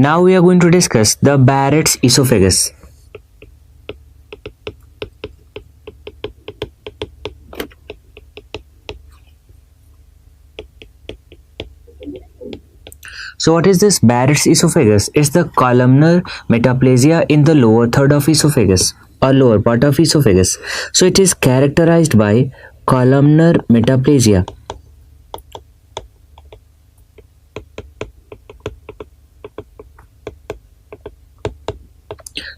Now we are going to discuss the Barrett's esophagus. So what is this Barrett's esophagus? It's the columnar metaplasia in the lower third of esophagus or lower part of esophagus. So it is characterized by columnar metaplasia.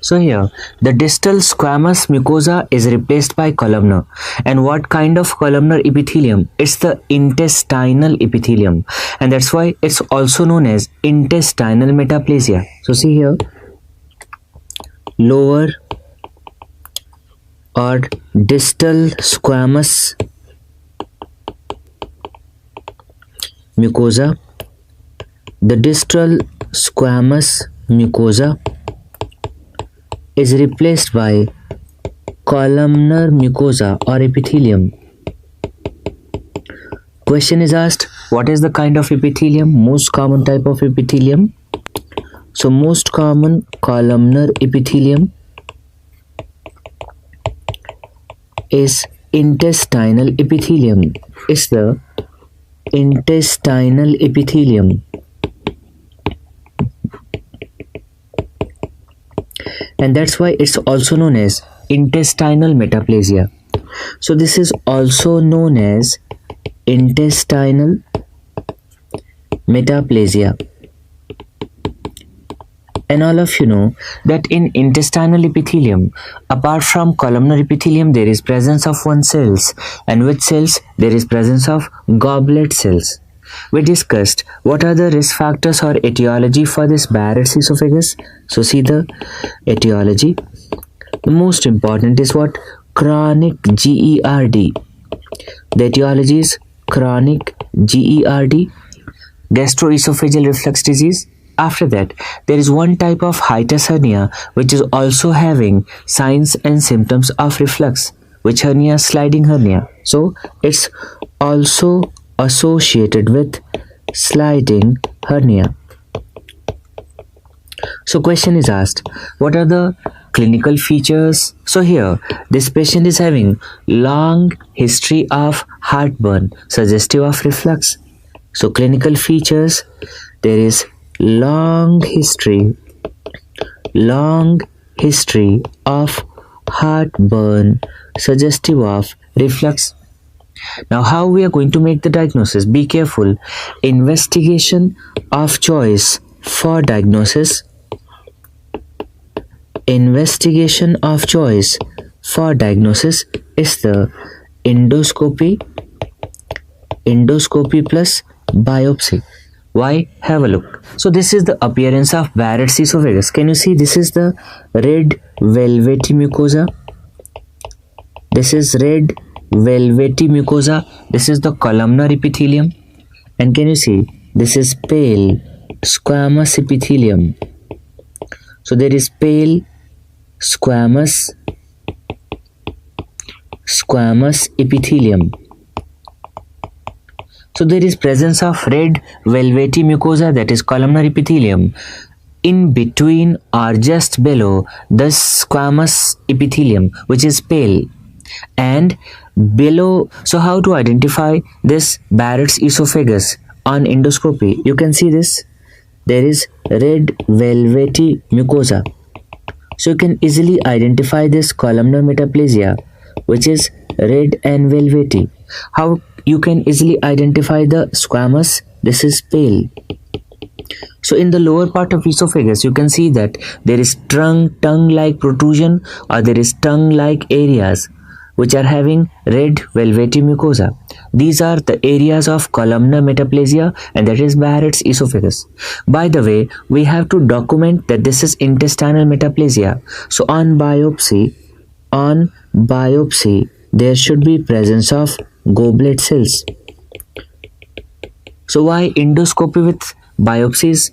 So here, the distal squamous mucosa is replaced by columnar. And what kind of columnar epithelium? It's the intestinal epithelium. And that's why it's also known as intestinal metaplasia. So see here, lower or distal squamous mucosa. The distal squamous mucosa is replaced by columnar mucosa or epithelium. Question is asked, what is the kind of epithelium? Most common type of epithelium. So most common columnar epithelium is intestinal epithelium. Is the intestinal epithelium. And that's why it's also known as intestinal metaplasia. So this is also known as intestinal metaplasia. And all of you know that in intestinal epithelium, apart from columnar epithelium, there is presence of one cells, and with cells there is presence of goblet cells. We discussed what are the risk factors or etiology for this Barrett's esophagus. So see the etiology. The most important is what? Chronic GERD. The etiology is chronic GERD, gastroesophageal reflux disease. After that, there is one type of hiatus hernia which is also having signs and symptoms of reflux. Which hernia? Sliding hernia. So it's also associated with sliding hernia. So question is asked, what are the clinical features? So here, this patient is having long history of heartburn suggestive of reflux. So clinical features, there is long history of heartburn suggestive of reflux. Now how we are going to make the diagnosis? Be careful. Investigation of choice for diagnosis. Investigation of choice for diagnosis is the endoscopy plus biopsy. Why? Have a look. So this is the appearance of Barrett's esophagus. Can you see? This is the red velvety mucosa. This is red velvety mucosa. This is the columnar epithelium. And can you see? This is pale squamous epithelium. So there is pale squamous epithelium. So there is presence of red velvety mucosa, that is columnar epithelium, in between or just below the squamous epithelium, which is pale, and below. So how to identify this Barrett's esophagus on endoscopy? You can see this. There is red velvety mucosa. So you can easily identify this columnar metaplasia, which is red and velvety. How you can easily identify the squamous? This is pale. So in the lower part of esophagus, you can see that there is tongue-like protrusion, or there is tongue-like areas which are having red velvety mucosa. These are the areas of columnar metaplasia, and that is Barrett's esophagus. By the way, we have to document that this is intestinal metaplasia. So on biopsy, there should be presence of goblet cells. So why endoscopy with biopsies?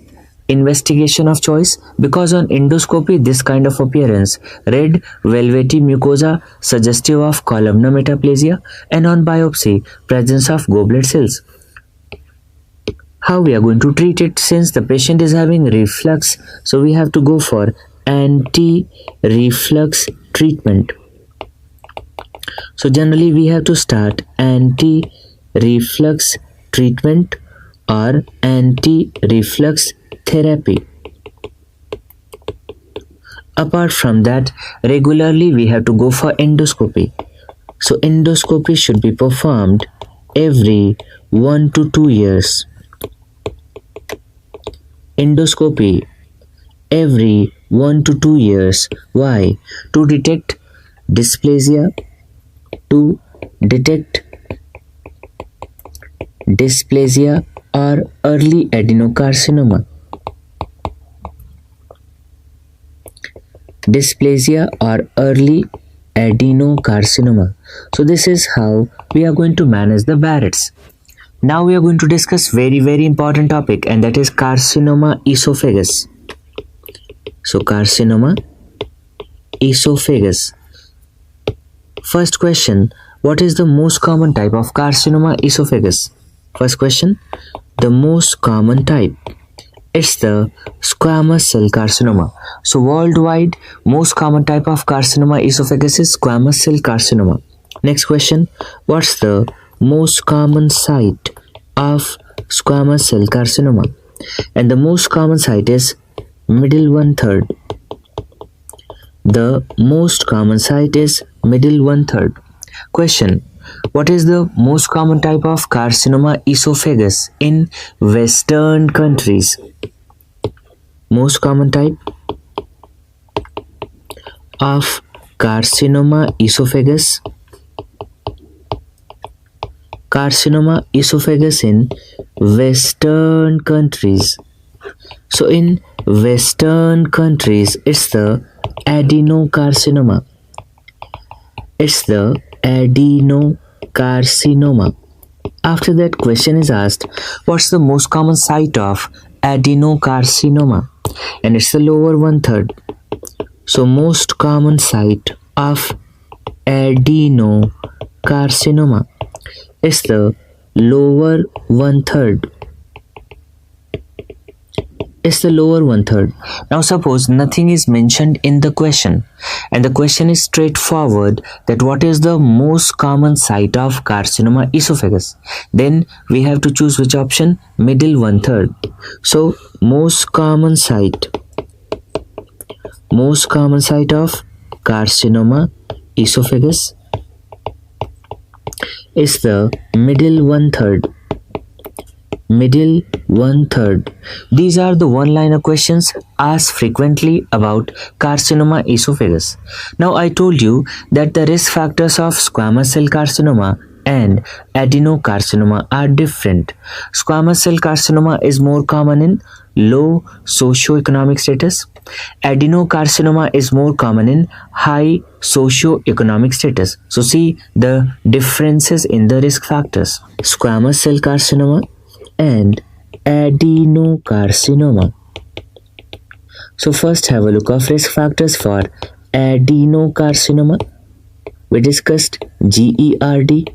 Investigation of choice, because on endoscopy this kind of appearance, red velvety mucosa suggestive of columnar metaplasia, and on biopsy presence of goblet cells. How we are going to treat it? Since the patient is having reflux, so we have to go for anti-reflux treatment. So generally we have to start anti-reflux treatment or anti-reflux therapy. Apart from that, regularly we have to go for endoscopy. So endoscopy should be performed every 1 to 2 years. Endoscopy every 1 to 2 years. Why? To detect dysplasia, to detect dysplasia or early adenocarcinoma. Dysplasia or early adenocarcinoma. So this is how we are going to manage the Barrett's. Now we are going to discuss very important topic, and that is carcinoma esophagus. So carcinoma esophagus. First question, what is the most common type of carcinoma esophagus? First question, the most common type. It's the squamous cell carcinoma. So worldwide, most common type of carcinoma esophagus is squamous cell carcinoma. Next question, what's the most common site of squamous cell carcinoma? And the most common site is middle 1/3. The most common site is middle 1/3. Question, what is the most common type of carcinoma esophagus in Western countries? Most common type of carcinoma esophagus. Carcinoma esophagus in Western countries. So in Western countries, it's the adenocarcinoma. It's the adenocarcinoma. After that, question is asked, what's the most common site of adenocarcinoma? And it's the lower 1/3. So most common site of adenocarcinoma is the lower 1/3. Is the lower 1/3. Now suppose nothing is mentioned in the question, and the question is straightforward, that what is the most common site of carcinoma esophagus? Then we have to choose which option? Middle 1/3. So most common site of carcinoma esophagus is the middle 1/3. Middle 1/3. These are the one-liner questions asked frequently about carcinoma esophagus. Now I told you that the risk factors of squamous cell carcinoma and adenocarcinoma are different. Squamous cell carcinoma is more common in low socioeconomic status. Adenocarcinoma is more common in high socioeconomic status. So see the differences in the risk factors. Squamous cell carcinoma and adenocarcinoma. So first have a look of risk factors for adenocarcinoma. We discussed GERD,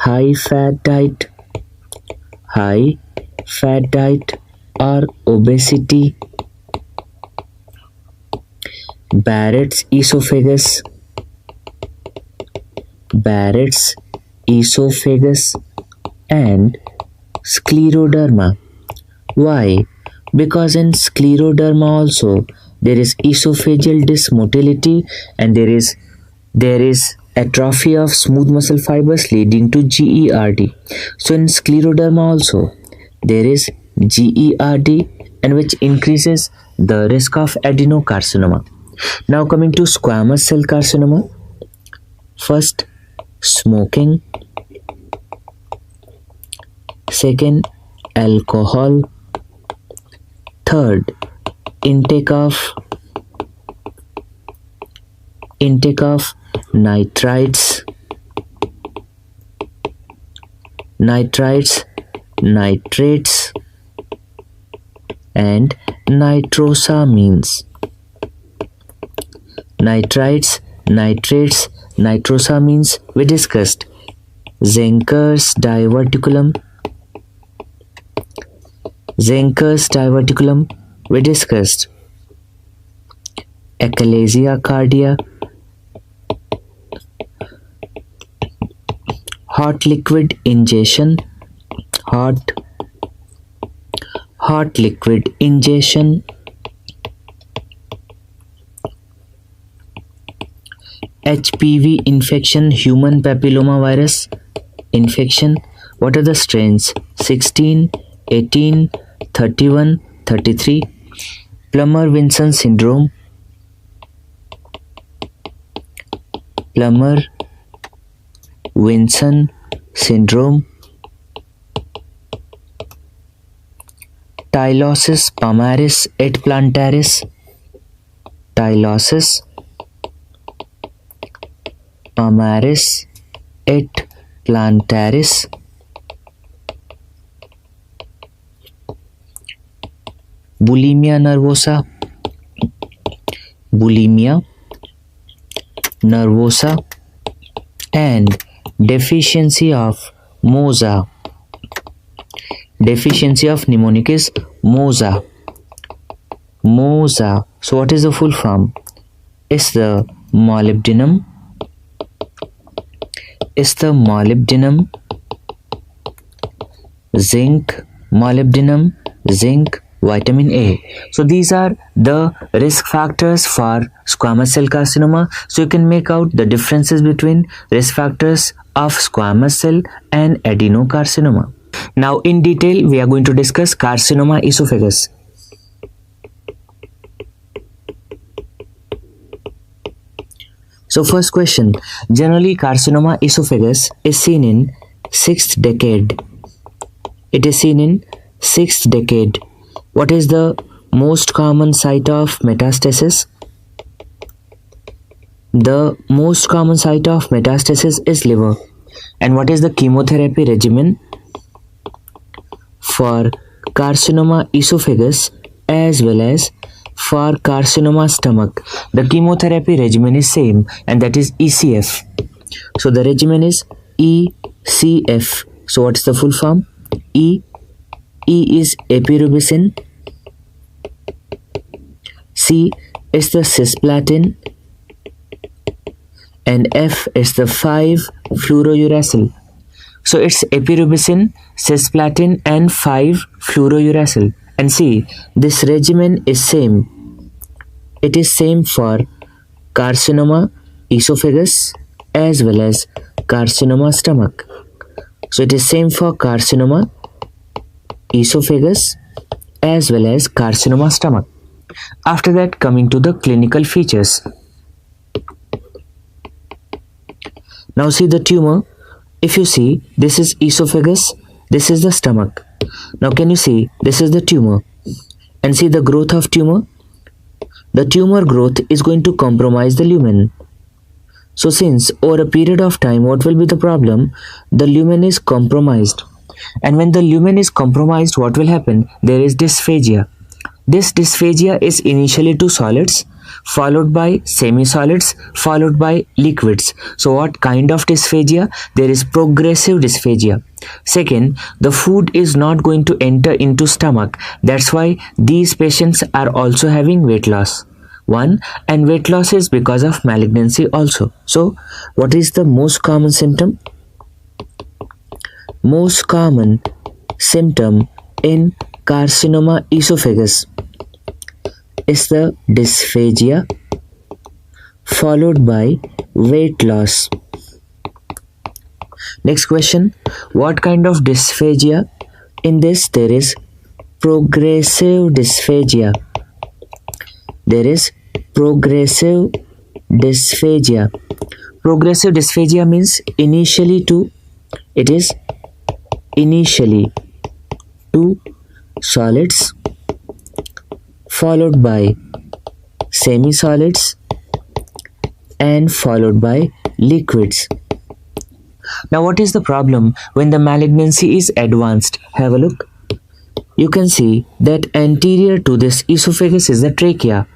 high fat diet or obesity, Barrett's esophagus, and scleroderma. Why? Because in scleroderma also there is esophageal dysmotility, and there is atrophy of smooth muscle fibers leading to GERD. So in scleroderma also there is GERD, and which increases the risk of adenocarcinoma. Now coming to squamous cell carcinoma. First, smoking. Second, alcohol. Third, intake of nitrates, nitrates, and nitrosamines. Nitrosamines we discussed. Zenker's diverticulum, Zenker's diverticulum, we discussed. Achalasia cardia, hot liquid ingestion, hot liquid ingestion, HPV infection, human papillomavirus infection. What are the strains? 16, 18, 31, 33. Plummer-Vinson syndrome, Plummer-Vinson syndrome, Tylosis palmaris et plantaris, Tylosis palmaris et plantaris, bulimia nervosa, and deficiency of MOSA. Deficiency of mnemonic is MOSA. So what is the full form? Is the molybdenum, zinc, vitamin A. So these are the risk factors for squamous cell carcinoma. So you can make out the differences between risk factors of squamous cell and adenocarcinoma. Now in detail we are going to discuss carcinoma esophagus. So first question, generally carcinoma esophagus is seen in 6th decade. It is seen in 6th decade. What is the most common site of metastasis? The most common site of metastasis is liver. And what is the chemotherapy regimen for carcinoma esophagus as well as for carcinoma stomach? The chemotherapy regimen is same, and that is ECF. So the regimen is ECF. So what's the full form? E is epirubicin, C is the cisplatin, and F is the 5-fluorouracil. So it's epirubicin, cisplatin and 5-fluorouracil. And see, this regimen is same. It is same for carcinoma esophagus as well as carcinoma stomach. So it is same for carcinoma esophagus as well as carcinoma stomach. After that, coming to the clinical features. Now see the tumor. If you see, this is esophagus, this is the stomach. Now can you see, this is the tumor, and see the growth of tumor. The tumor growth is going to compromise the lumen. So since over a period of time, what will be the problem? The lumen is compromised. And when the lumen is compromised, what will happen? There is dysphagia. This dysphagia is initially to solids, followed by semi-solids, followed by liquids. So what kind of dysphagia? There is progressive dysphagia. Second, the food is not going to enter into stomach. That's why these patients are also having weight loss. And weight loss is because of malignancy also. So what is the most common symptom? Most common symptom in carcinoma esophagus is the dysphagia followed by weight loss. Next question, what kind of dysphagia? In this there is progressive dysphagia. There is progressive dysphagia. Progressive dysphagia means initially to solids, followed by semi-solids and followed by liquids. Now what is the problem when the malignancy is advanced? Have a look. You can see that anterior to this esophagus is the trachea.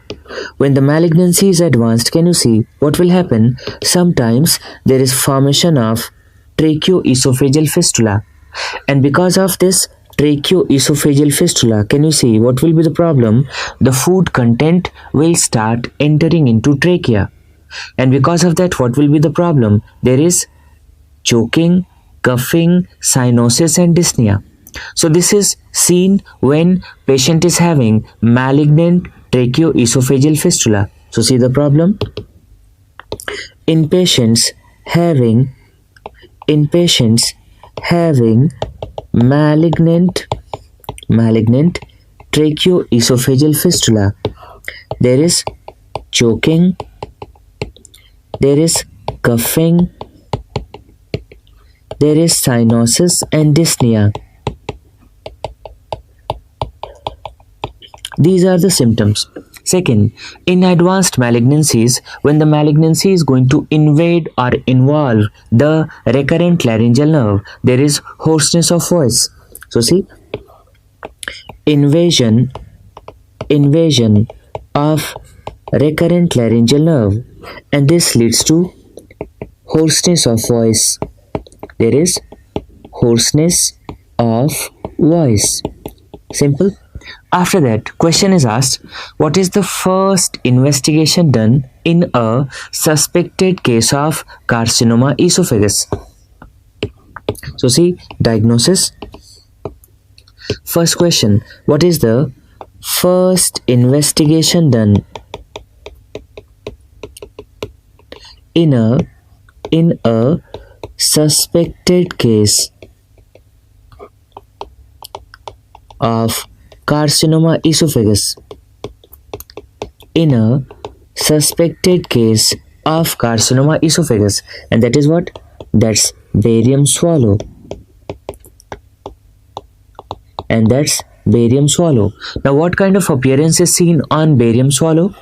When the malignancy is advanced, can you see what will happen? Sometimes there is formation of tracheoesophageal fistula, and because of this tracheoesophageal fistula. Can you see what will be the problem? The food content will start entering into trachea, and because of that, what will be the problem? There is choking, coughing, cyanosis, and dyspnea. So this is seen when patient is having malignant tracheoesophageal fistula. So see the problem? In patients having malignant tracheoesophageal fistula, there is choking, there is coughing, there is cyanosis and dyspnea. These are the symptoms. Second, in advanced malignancies, when the malignancy is going to invade or involve the recurrent laryngeal nerve, there is hoarseness of voice. So see, invasion of recurrent laryngeal nerve, and this leads to hoarseness of voice. There is hoarseness of voice. Simple. After that, question is asked, what is the first investigation done in a suspected case of carcinoma esophagus? So see, diagnosis. First question, what is the first investigation done in a suspected case of carcinoma esophagus? In a suspected case of carcinoma esophagus, and that is what? That's barium swallow. And that's barium swallow. Now what kind of appearance is seen on barium swallow?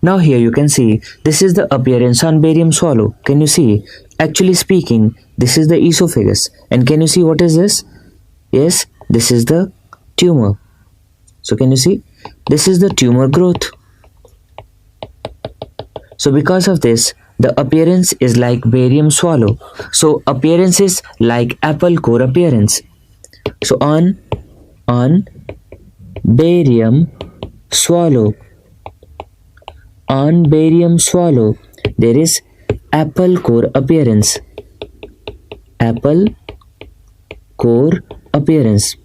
Now here you can see this is the appearance on barium swallow. Can you see? Actually speaking, this is the esophagus. And can you see what is this? Yes, this is the tumor. So can you see? This is the tumor growth. So because of this, the appearance is like barium swallow. So appearance is like apple core appearance. So on barium swallow, there is apple core appearance. Apple core appearance.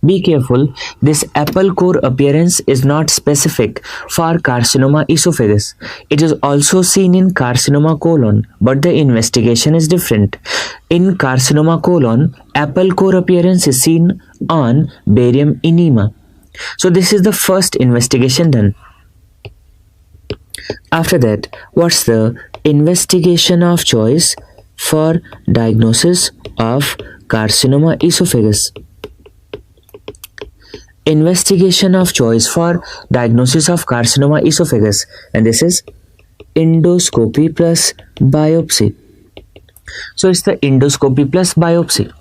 Be careful, this apple core appearance is not specific for carcinoma esophagus. It is also seen in carcinoma colon, but the investigation is different. In carcinoma colon, apple core appearance is seen on barium enema. So this is the first investigation done. After that, what's the investigation of choice for diagnosis of carcinoma esophagus? Investigation of choice for diagnosis of carcinoma esophagus, and this is endoscopy plus biopsy. So it's the endoscopy plus biopsy.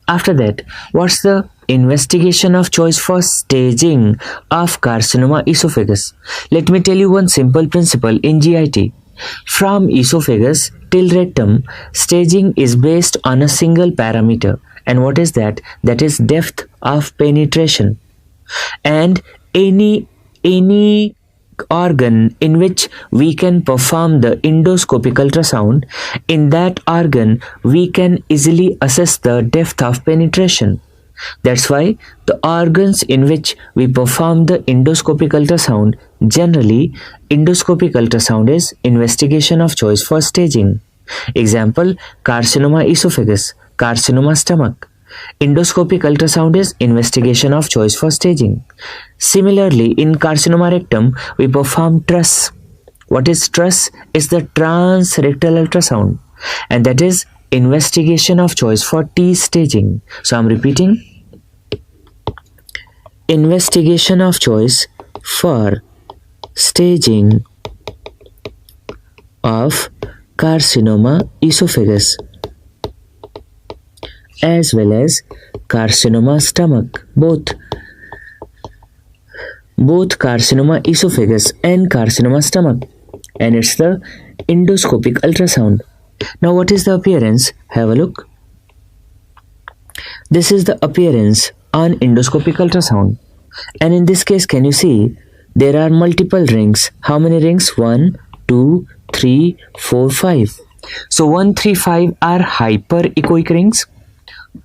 After that, what's the investigation of choice for staging of carcinoma esophagus? Let me tell you one simple principle in GIT. From esophagus till rectum, staging is based on a single parameter. And what is that? That is depth of penetration. And any organ in which we can perform the endoscopic ultrasound, in that organ we can easily assess the depth of penetration. That's why the organs in which we perform the endoscopic ultrasound, generally endoscopic ultrasound is investigation of choice for staging. Example, carcinoma esophagus, carcinoma stomach. Endoscopic ultrasound is investigation of choice for staging. Similarly, in carcinoma rectum, we perform TRUS. What is TRUS? Is the transrectal ultrasound, and that is investigation of choice for T staging. So I'm repeating. Investigation of choice for staging of carcinoma esophagus as well as carcinoma stomach, both carcinoma esophagus and carcinoma stomach, and it's the endoscopic ultrasound. Now what is the appearance? Have a look. This is the appearance on endoscopic ultrasound. And in this case, can you see there are multiple rings? How many rings? 1, 2, 3, 4, 5. So 1, 3, 5 are hyperechoic rings.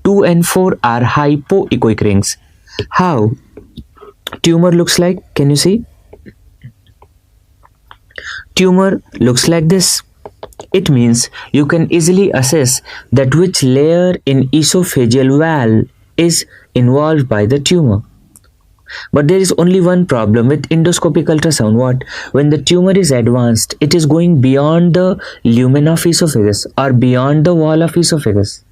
2 and 4 are hypoechoic rings. How tumor looks like? Can you see? Tumor looks like this. It means you can easily assess that which layer in esophageal wall is involved by the tumor. But there is only one problem with endoscopic ultrasound. What? When the tumor is advanced, it is going beyond the lumen of esophagus or beyond the wall of esophagus.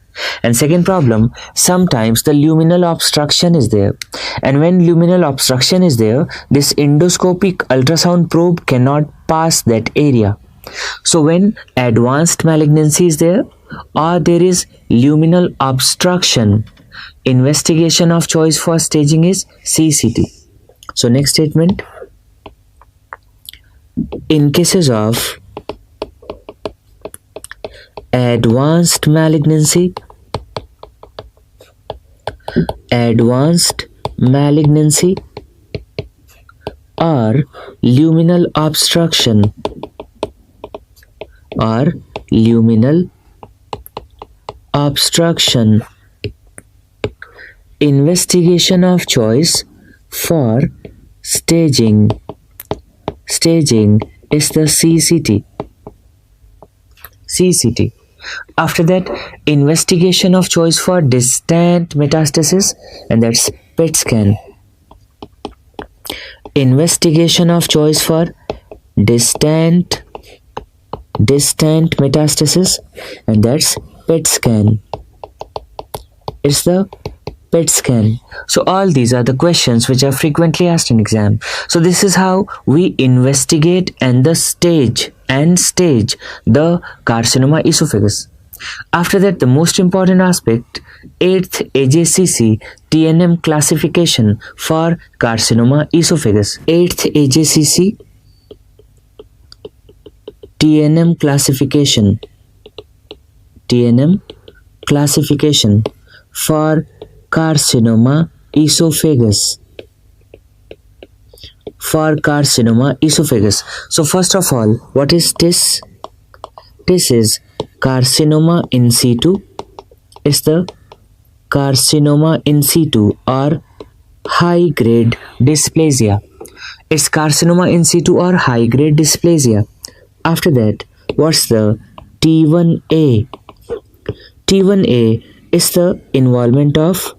And second problem, sometimes the luminal obstruction is there. And when luminal obstruction is there, this endoscopic ultrasound probe cannot pass that area. So when advanced malignancy is there or there is luminal obstruction, investigation of choice for staging is CCT. So next statement, in cases of advanced malignancy or luminal obstruction investigation of choice for staging is the CCT. After that, investigation of choice for distant metastasis, and that's PET scan. Investigation of choice for distant metastasis, and that's PET scan. It's the PET scan. So all these are the questions which are frequently asked in exam. So this is how we investigate and stage the carcinoma esophagus. After that, the most important aspect, 8th AJCC TNM classification for carcinoma esophagus. 8th AJCC TNM classification for carcinoma esophagus. So first of all, what is TIS? TIS is carcinoma in situ. It's the carcinoma in situ or high grade dysplasia. It's carcinoma in situ or high grade dysplasia. After that, what's the T1A? T1A is the involvement of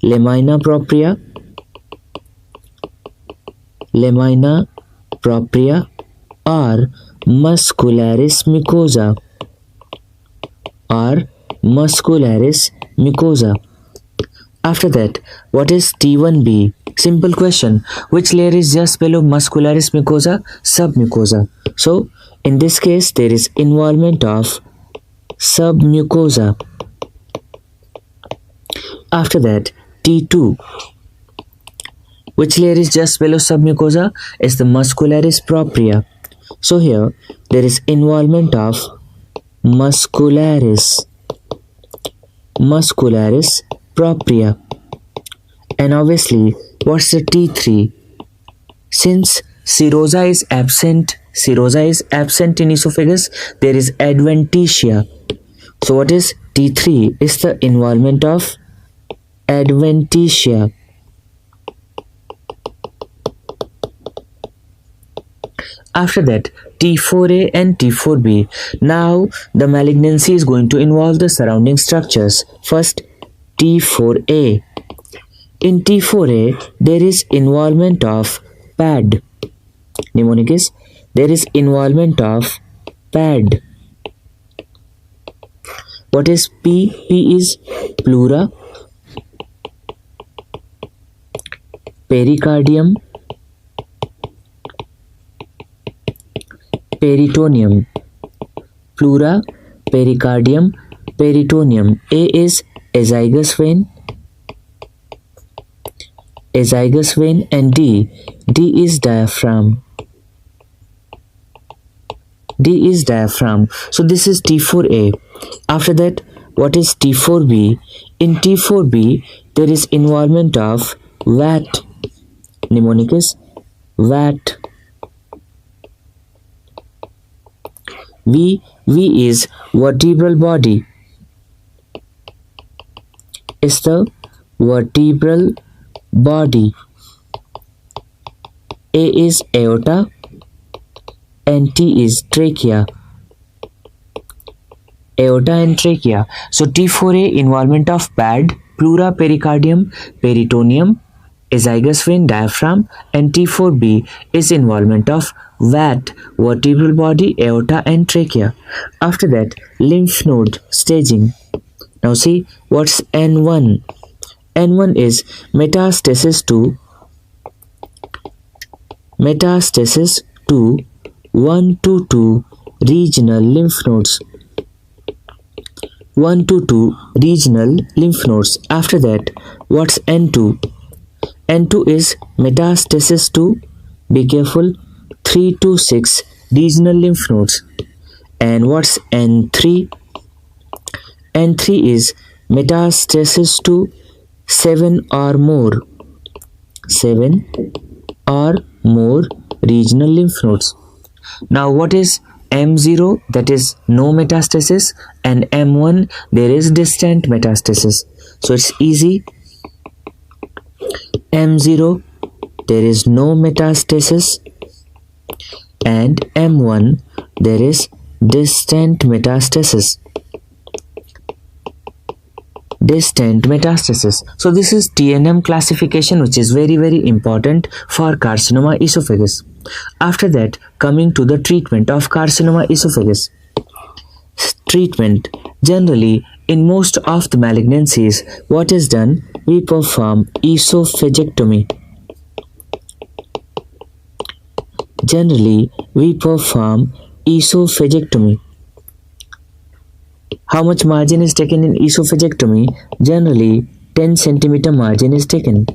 lamina propria or muscularis mucosa. After that, what is T1B? Simple question. Which layer is just below muscularis mucosa? Submucosa. So, in this case, there is involvement of submucosa. After that, T2. Which layer is just below submucosa? Is the muscularis propria. So here, there is involvement of muscularis propria. And obviously, what's the T3? Since serosa is absent in esophagus, there is adventitia. So what is T3? Is the involvement of adventitia. After that, T4A and T4B. Now, the malignancy is going to involve the surrounding structures. First, T4A. In T4A, there is involvement of pad. Mnemonic is, there is involvement of pad. What is P? P is pleura, pericardium, peritoneum. Pleura, pericardium, peritoneum. A is azygous vein, and D is diaphragm. So this is T4A. After that, What is T4B? In T4B, there is involvement of VAT. Mnemonic is VAT. V is vertebral body. Is the vertebral body. A is aorta and T is trachea. Aorta and trachea. So T4A involvement of pad, pleura, pericardium, peritoneum, esophagus vein, diaphragm, and T4B is involvement of VAT, vertebral body, aorta and trachea. After that, lymph node staging. Now see what's N1. N1 is metastasis to 1 to 2 regional lymph nodes. 1 to 2 regional lymph nodes. After that, what's N2? N2 is metastasis to, be careful, 3 to 6 regional lymph nodes. And what's N3? N3 is metastasis to 7 or more regional lymph nodes. Now what is M0? That is no metastasis, and M1 there is distant metastasis. So it's easy. M0 there is no metastasis, and M1 there is distant metastasis. So this is TNM classification, which is very important for carcinoma esophagus. After that, coming to the treatment of carcinoma esophagus. Treatment. Generally, in most of the malignancies, what is done? We perform esophagectomy. Generally, we perform esophagectomy. How much margin is taken in esophagectomy? Generally, 10 cm margin is taken.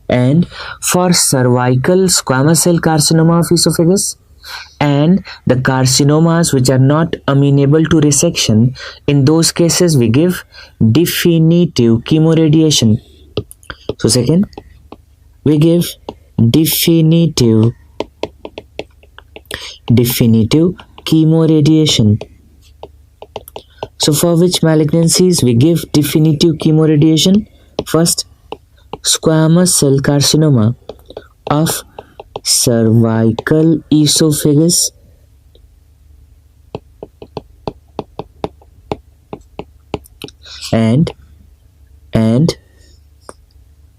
And for cervical squamous cell carcinoma of esophagus and the carcinomas which are not amenable to resection, in those cases we give definitive chemoradiation. So second, we give definitive chemoradiation. So for which malignancies we give definitive chemoradiation? First, squamous cell carcinoma of cervical esophagus and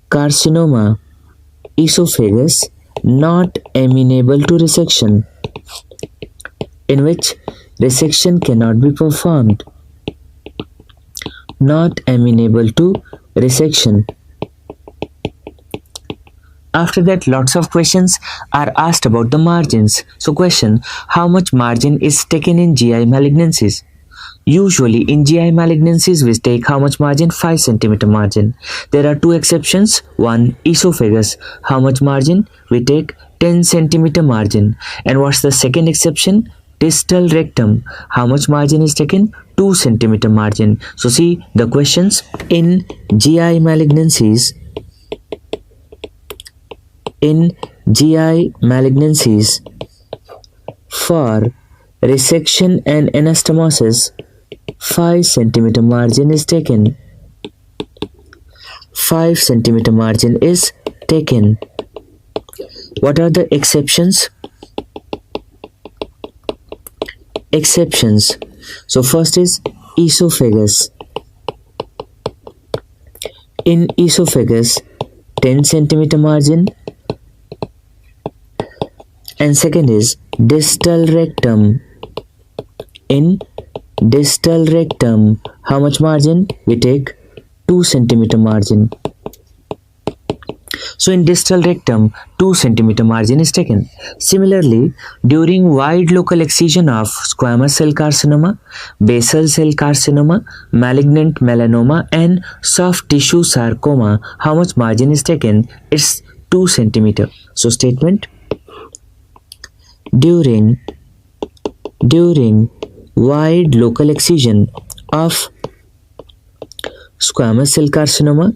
carcinoma esophagus not amenable to resection, in which resection cannot be performed. Not amenable to resection. After that, lots of questions are asked about the margins. So question, how much margin is taken in GI malignancies? Usually in GI malignancies we take how much margin? 5 cm margin. There are two exceptions. One, esophagus. How much margin? We take 10 cm margin. And what's the second exception? Distal rectum. How much margin is taken? 2 cm margin. So see the questions. In GI malignancies, for resection and anastomosis, 5 cm margin is taken. 5 cm margin is taken. What are the exceptions? Exceptions. So first is esophagus. In esophagus, 10 cm margin. And second is distal rectum. In distal rectum, how much margin? We take 2 cm margin. So in distal rectum, 2 cm margin is taken. Similarly, during wide local excision of squamous cell carcinoma, basal cell carcinoma, malignant melanoma and soft tissue sarcoma, how much margin is taken? It's 2 cm. So statement, during wide local excision of squamous cell carcinoma,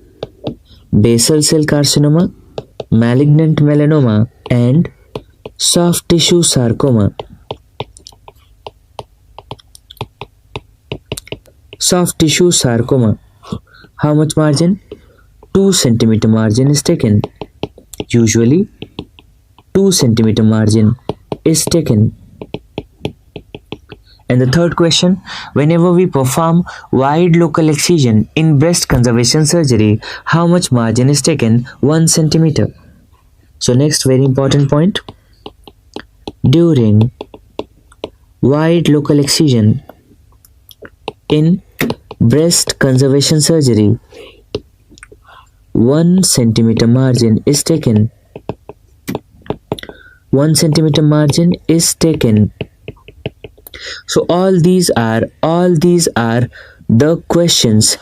basal cell carcinoma, malignant melanoma, and soft tissue sarcoma. Soft tissue sarcoma. How much margin? 2 centimeter margin is taken. Usually 2 centimeter margin is taken. And the third question, whenever we perform wide local excision in breast conservation surgery, how much margin is taken? 1 centimeter. So next very important point, during wide local excision in breast conservation surgery, 1 centimeter margin is taken. 1 centimeter margin is taken. So all these are the questions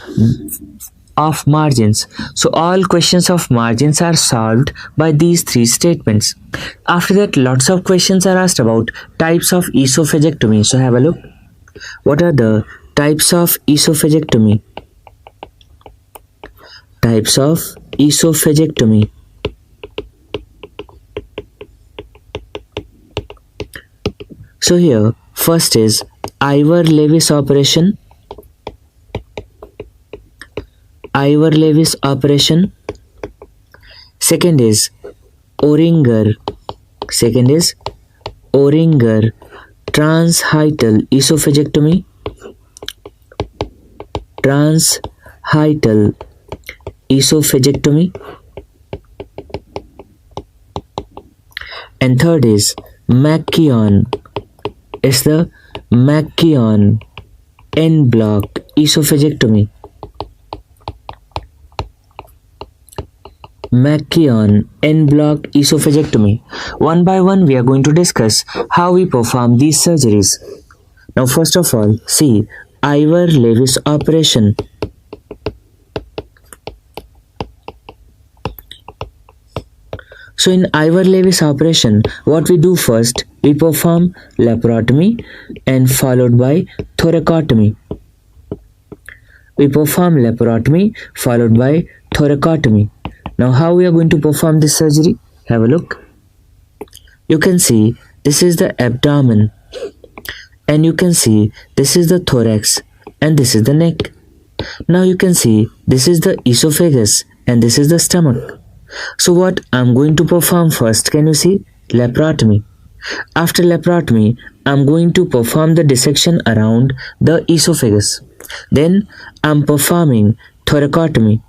of margins. So all questions of margins are solved by these 3 statements. After that, lots of questions are asked about types of esophagectomy. So have a look. What are the types of esophagectomy? Types of esophagectomy. So here, first is Ivor-Lewis operation. Ivor-Lewis operation. Second is Oringer. Second is Oringer transhiatal esophagectomy. Transhiatal esophagectomy. And third is McKeown. It's the McKeown en bloc esophagectomy. McKeown en bloc esophagectomy. One by one we are going to discuss how we perform these surgeries. Now first of all, see Ivor-Lewis operation. So in Ivor-Lewis operation, what we do first, we perform laparotomy and followed by thoracotomy. We perform laparotomy followed by thoracotomy. Now how we are going to perform this surgery? Have a look. You can see this is the abdomen, and you can see this is the thorax, and this is the neck. Now you can see this is the esophagus and this is the stomach. So what I'm going to perform first, can you see? Laparotomy. After laparotomy, I'm going to perform the dissection around the esophagus. Then I'm performing thoracotomy.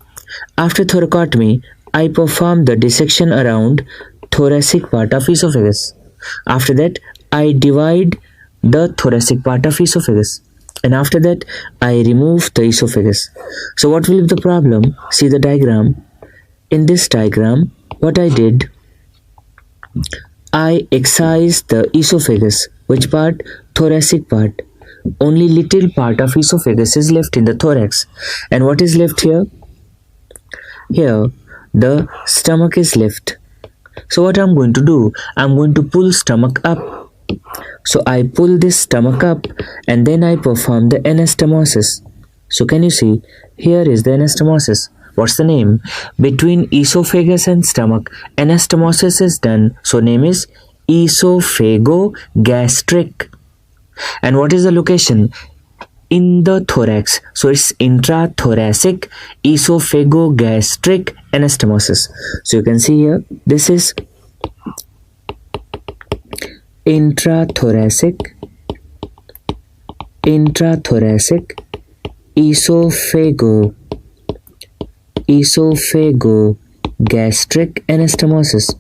After thoracotomy, I perform the dissection around thoracic part of esophagus. After that, I divide the thoracic part of esophagus. And after that, I remove the esophagus. So what will be the problem? See the diagram. In this diagram, what I did, I excised the esophagus. Which part? Thoracic part. Only little part of esophagus is left in the thorax. And what is left here? Here, the stomach is left. So what I'm going to do, I'm going to pull stomach up. So I pull this stomach up and then I perform the anastomosis. So can you see? Here is the anastomosis. What's the name? Between esophagus and stomach, anastomosis is done. So name is esophagogastric. And what is the location? In the thorax. So it's intrathoracic esophagogastric anastomosis. So you can see here, this is intrathoracic esophagogastric anastomosis.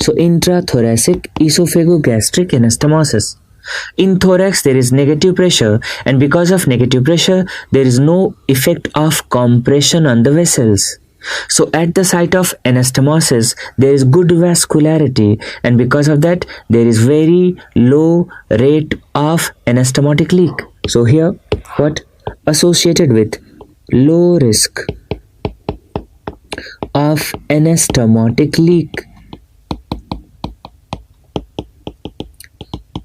So intrathoracic esophagogastric anastomosis. In thorax there is negative pressure, and because of negative pressure there is no effect of compression on the vessels. So at the site of anastomosis there is good vascularity, and because of that there is very low rate of anastomotic leak. So here what? Associated with low risk of anastomotic leak.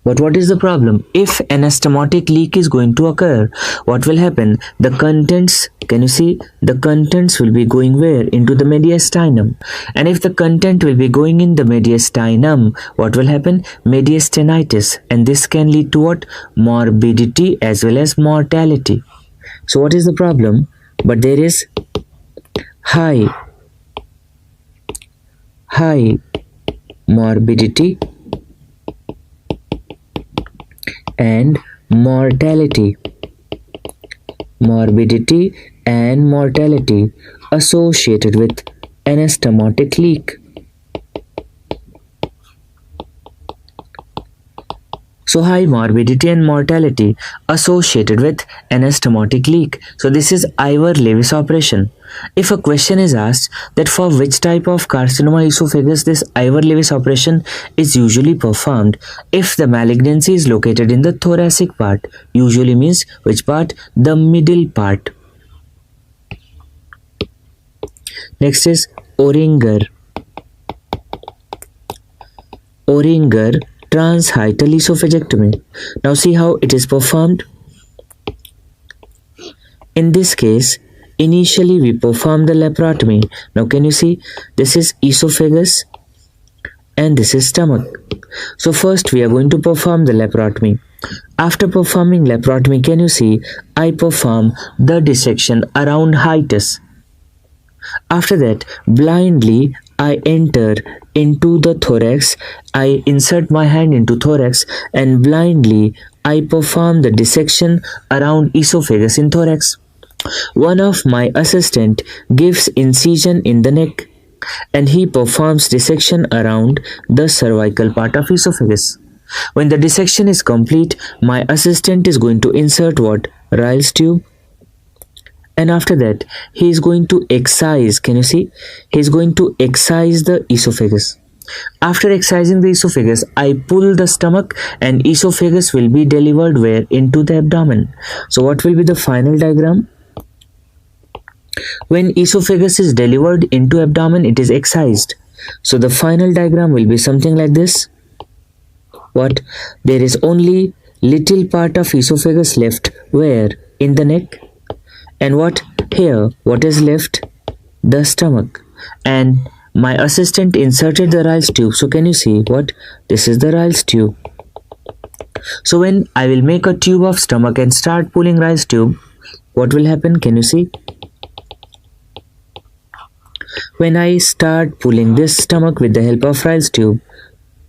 But what is the problem? If anastomotic leak is going to occur, what will happen? The contents, can you see? The contents will be going where? Into the mediastinum. And if the content will be going in the mediastinum, what will happen? Mediastinitis. And this can lead to what? Morbidity as well as mortality. So what is the problem? But there is high morbidity and mortality associated with anastomotic leak. So high morbidity and mortality associated with anastomotic leak. So this is Ivor-Lewis operation. If a question is asked that for which type of carcinoma esophagus this Ivor-Lewis operation is usually performed, if the malignancy is located in the thoracic part, usually means which part? The middle part. Next is Oringer transhiatal esophagectomy. Now see how it is performed. In this case, initially we perform the laparotomy. Now can you see, this is esophagus and this is stomach. So first we are going to perform the laparotomy. After performing laparotomy, can you see, I perform the dissection around hiatus. After that, blindly I enter into the thorax. I insert my hand into thorax and blindly I perform the dissection around esophagus in thorax. One of my assistant gives incision in the neck and he performs dissection around the cervical part of esophagus. When the dissection is complete, my assistant is going to insert what? Ryle's tube. And after that, he is going to excise, can you see? He is going to excise the esophagus. After excising the esophagus, I pull the stomach and esophagus will be delivered where? Into the abdomen. So what will be the final diagram? When esophagus is delivered into abdomen, it is excised. So the final diagram will be something like this. What? There is only little part of esophagus left. Where? In the neck. And what? Here, what is left? The stomach. And my assistant inserted the Ryle's tube. So can you see what? This is the Ryle's tube. So when I will make a tube of stomach and start pulling Ryle's tube, what will happen? Can you see? When I start pulling this stomach with the help of Ryle's tube,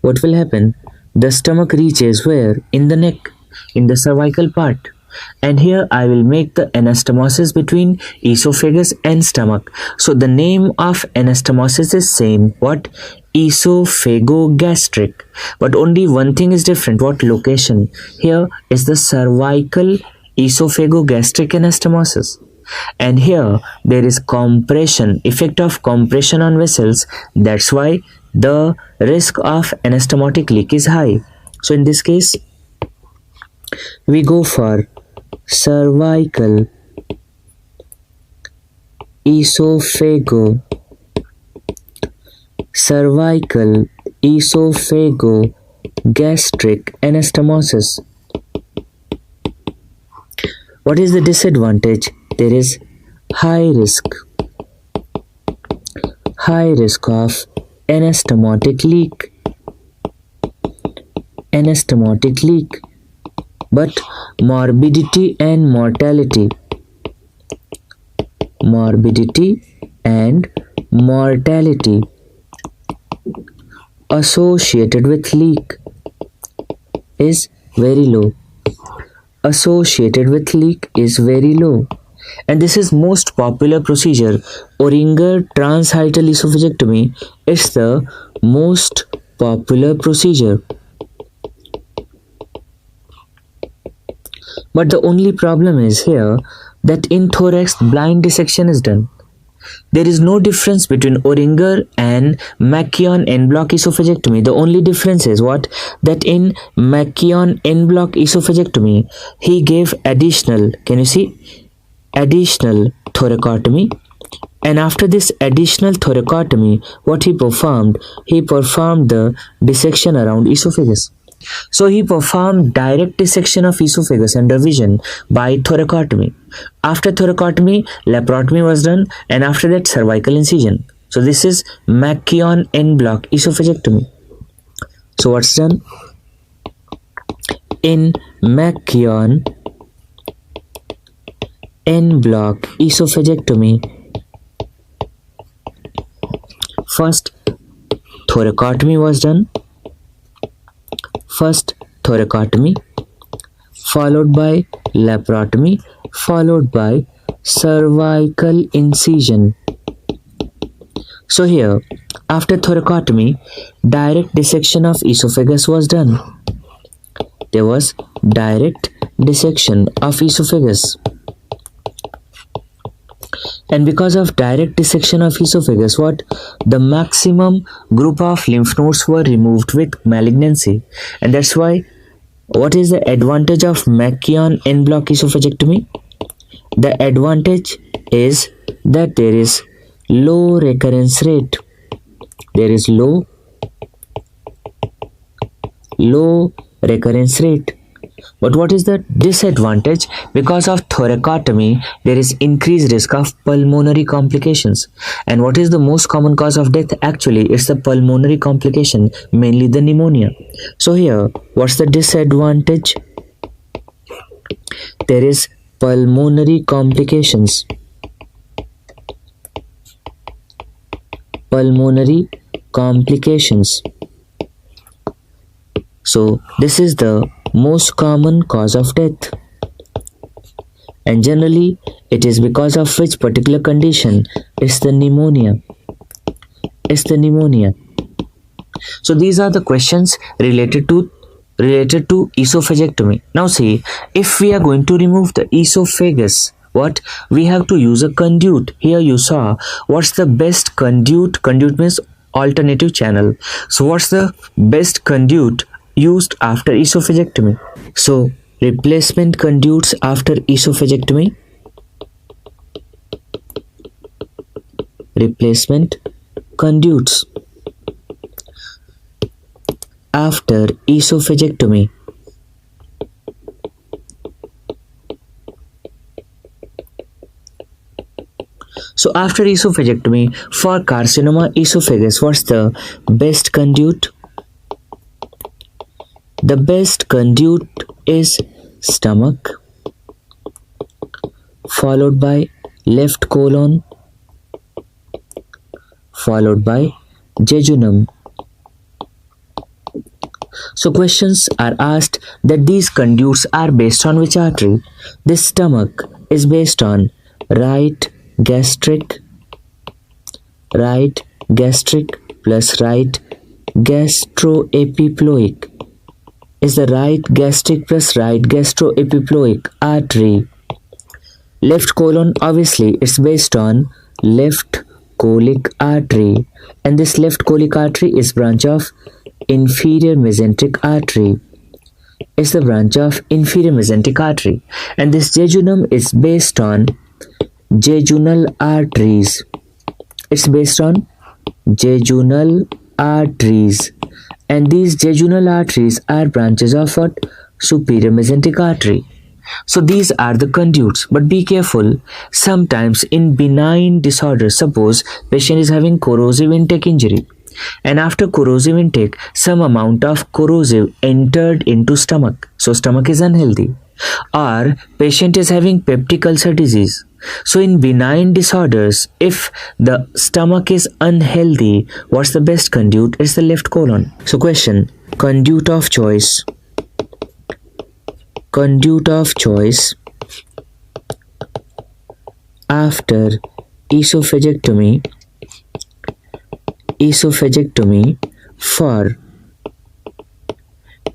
what will happen? The stomach reaches where? In the neck, in the cervical part. And here I will make the anastomosis between esophagus and stomach. So the name of anastomosis is same. What? Esophagogastric. But only one thing is different. What? Location. Here is the cervical esophagogastric anastomosis. And here there is compression, effect of compression on vessels. That's why the risk of anastomotic leak is high. So in this case, we go for cervical esophagogastric anastomosis. What is the disadvantage? There is high risk of anastomotic leak, but morbidity and mortality associated with leak is very low. And this is most popular procedure. Oringer transhiatal esophagectomy is the most popular procedure. But the only problem is here that in thorax blind dissection is done. There is no difference between Oringer and Makion en bloc esophagectomy. The only difference is what? That in Makion en bloc esophagectomy, he gave additional, can you see? Additional thoracotomy. And after this additional thoracotomy, what he performed? He performed the dissection around esophagus. So he performed direct dissection of esophagus under vision by thoracotomy. After thoracotomy, laparotomy was done, and after that cervical incision. So this is Makion en bloc esophagectomy. So what's done? In Makion en bloc esophagectomy, first thoracotomy was done. First thoracotomy, followed by laparotomy, followed by cervical incision. So here, after thoracotomy, direct dissection of esophagus was done. There was direct dissection of esophagus. And because of direct dissection of esophagus, what? The maximum group of lymph nodes were removed with malignancy. And that's why, what is the advantage of Makion en bloc esophagectomy? The advantage is that there is low recurrence rate. There is low recurrence rate. But what is the disadvantage? Because of thoracotomy, there is increased risk of pulmonary complications. And what is the most common cause of death? Actually, it's the pulmonary complication, mainly the pneumonia. So here, what's the disadvantage? There is pulmonary complications. Pulmonary complications. So this is the most common cause of death, and generally it is because of which particular condition? It's the pneumonia. So these are the questions related to esophagectomy. Now see, if we are going to remove the esophagus, what? We have to use a conduit. Here you saw what's the best conduit. Conduit means alternative channel. So what's the best conduit used after esophagectomy? So replacement conduits after esophagectomy. Replacement conduits after esophagectomy. So after esophagectomy, for carcinoma esophagus, what's the best conduit? The best conduit is stomach, followed by left colon, followed by jejunum. So questions are asked that these conduits are based on which artery? This stomach is based on right gastric plus right gastroepiploic is the right gastric plus right gastroepiploic artery. Left colon, obviously it's based on left colic artery, and this left colic artery is branch of inferior mesenteric artery. It's the branch of inferior mesenteric artery, and this jejunum is based on jejunal arteries. It's based on jejunal arteries, and these jejunal arteries are branches of what? Superior mesenteric artery. So these are the conduits, but be careful. Sometimes in benign disorders, suppose patient is having corrosive intake injury, and after corrosive intake, some amount of corrosive entered into stomach, so stomach is unhealthy, or patient is having peptic ulcer disease. So in benign disorders, if the stomach is unhealthy, what's the best conduit? It's the left colon. So question, conduit of choice. Conduit of choice after esophageectomy for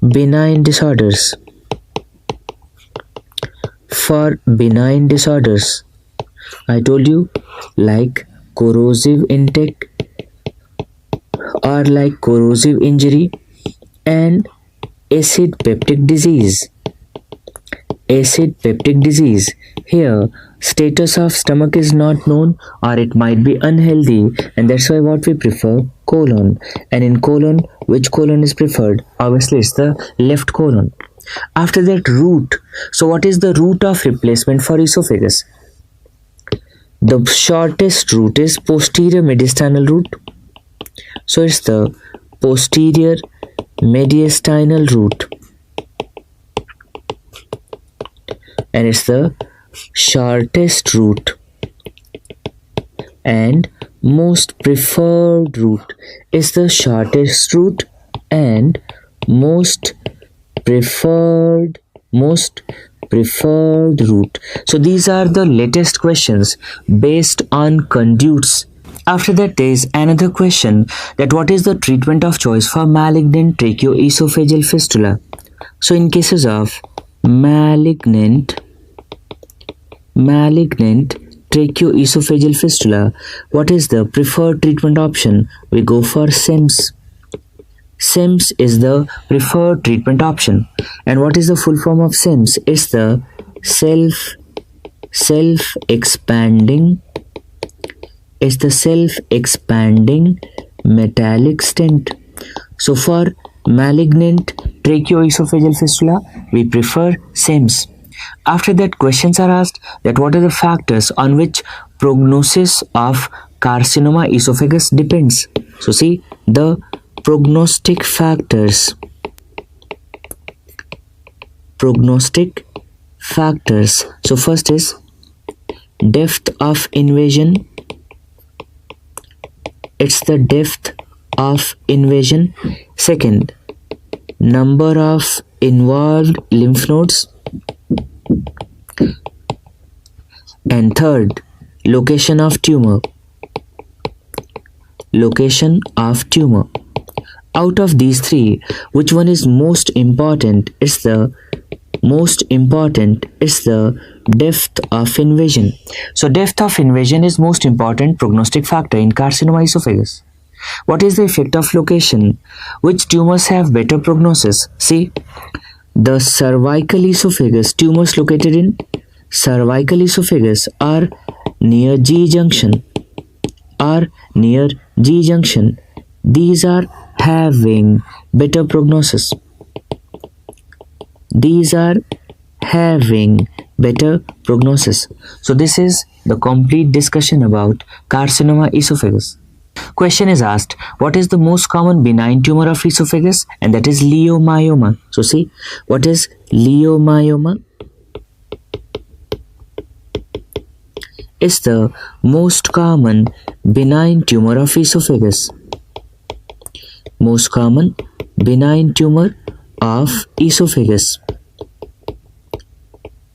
benign disorders. For benign disorders, I told you, like corrosive intake or like corrosive injury and acid peptic disease. acid peptic disease. Here, status of stomach is not known or it might be unhealthy, and that's why what we prefer colon. And in colon, which colon is preferred? Obviously, it's the left colon. After that, route. So, what is the route of replacement for esophagus? The shortest route is posterior mediastinal route. So, it's the posterior mediastinal route, and it's the shortest route, and most preferred route is the shortest route and most preferred route. So these are the latest questions based on conduits. After that, there is another question, that what is the treatment of choice for malignant tracheoesophageal fistula? So in cases of malignant tracheoesophageal fistula, what is the preferred treatment option? We go for SIMS. SIMS is the preferred treatment option. And what is the full form of SIMS? It's the self-expanding metallic stent. So for malignant tracheoesophageal fistula, we prefer SIMS. After that, questions are asked that what are the factors on which prognosis of carcinoma esophagus depends. So see the prognostic factors. So first is depth of invasion. It's the depth of invasion. Second, number of involved lymph nodes. And third, location of tumor. Out of these three, which one is most important? It's the depth of invasion. So depth of invasion is most important prognostic factor in carcinoma esophagus. What is the effect of location? Which tumors have better prognosis? See, the cervical esophagus, tumors located in cervical esophagus are near G junction. These are having better prognosis. So this is the complete discussion about carcinoma esophagus. Question is asked, what is the most common benign tumor of esophagus? And that is leiomyoma. So see, what is leiomyoma? It's the most common benign tumor of esophagus.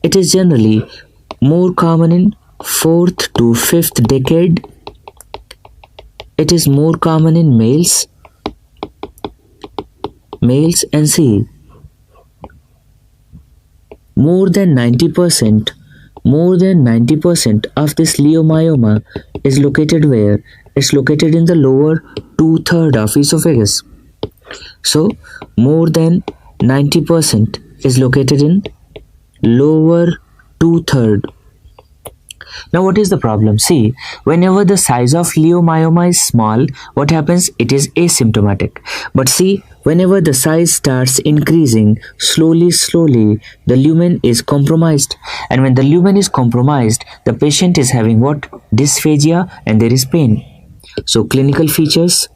It is generally more common in 4th to 5th decade. It is more common in males, and see, more than 90% of this leiomyoma is located where? It's located in the lower 2/3 of esophagus. So more than 90% is located in lower 2/3. Now what is the problem? See, whenever the size of leiomyoma is small, what happens? It is asymptomatic. But see, whenever the size starts increasing, slowly, the lumen is compromised. And when the lumen is compromised, the patient is having what? Dysphagia, and there is pain. So clinical features,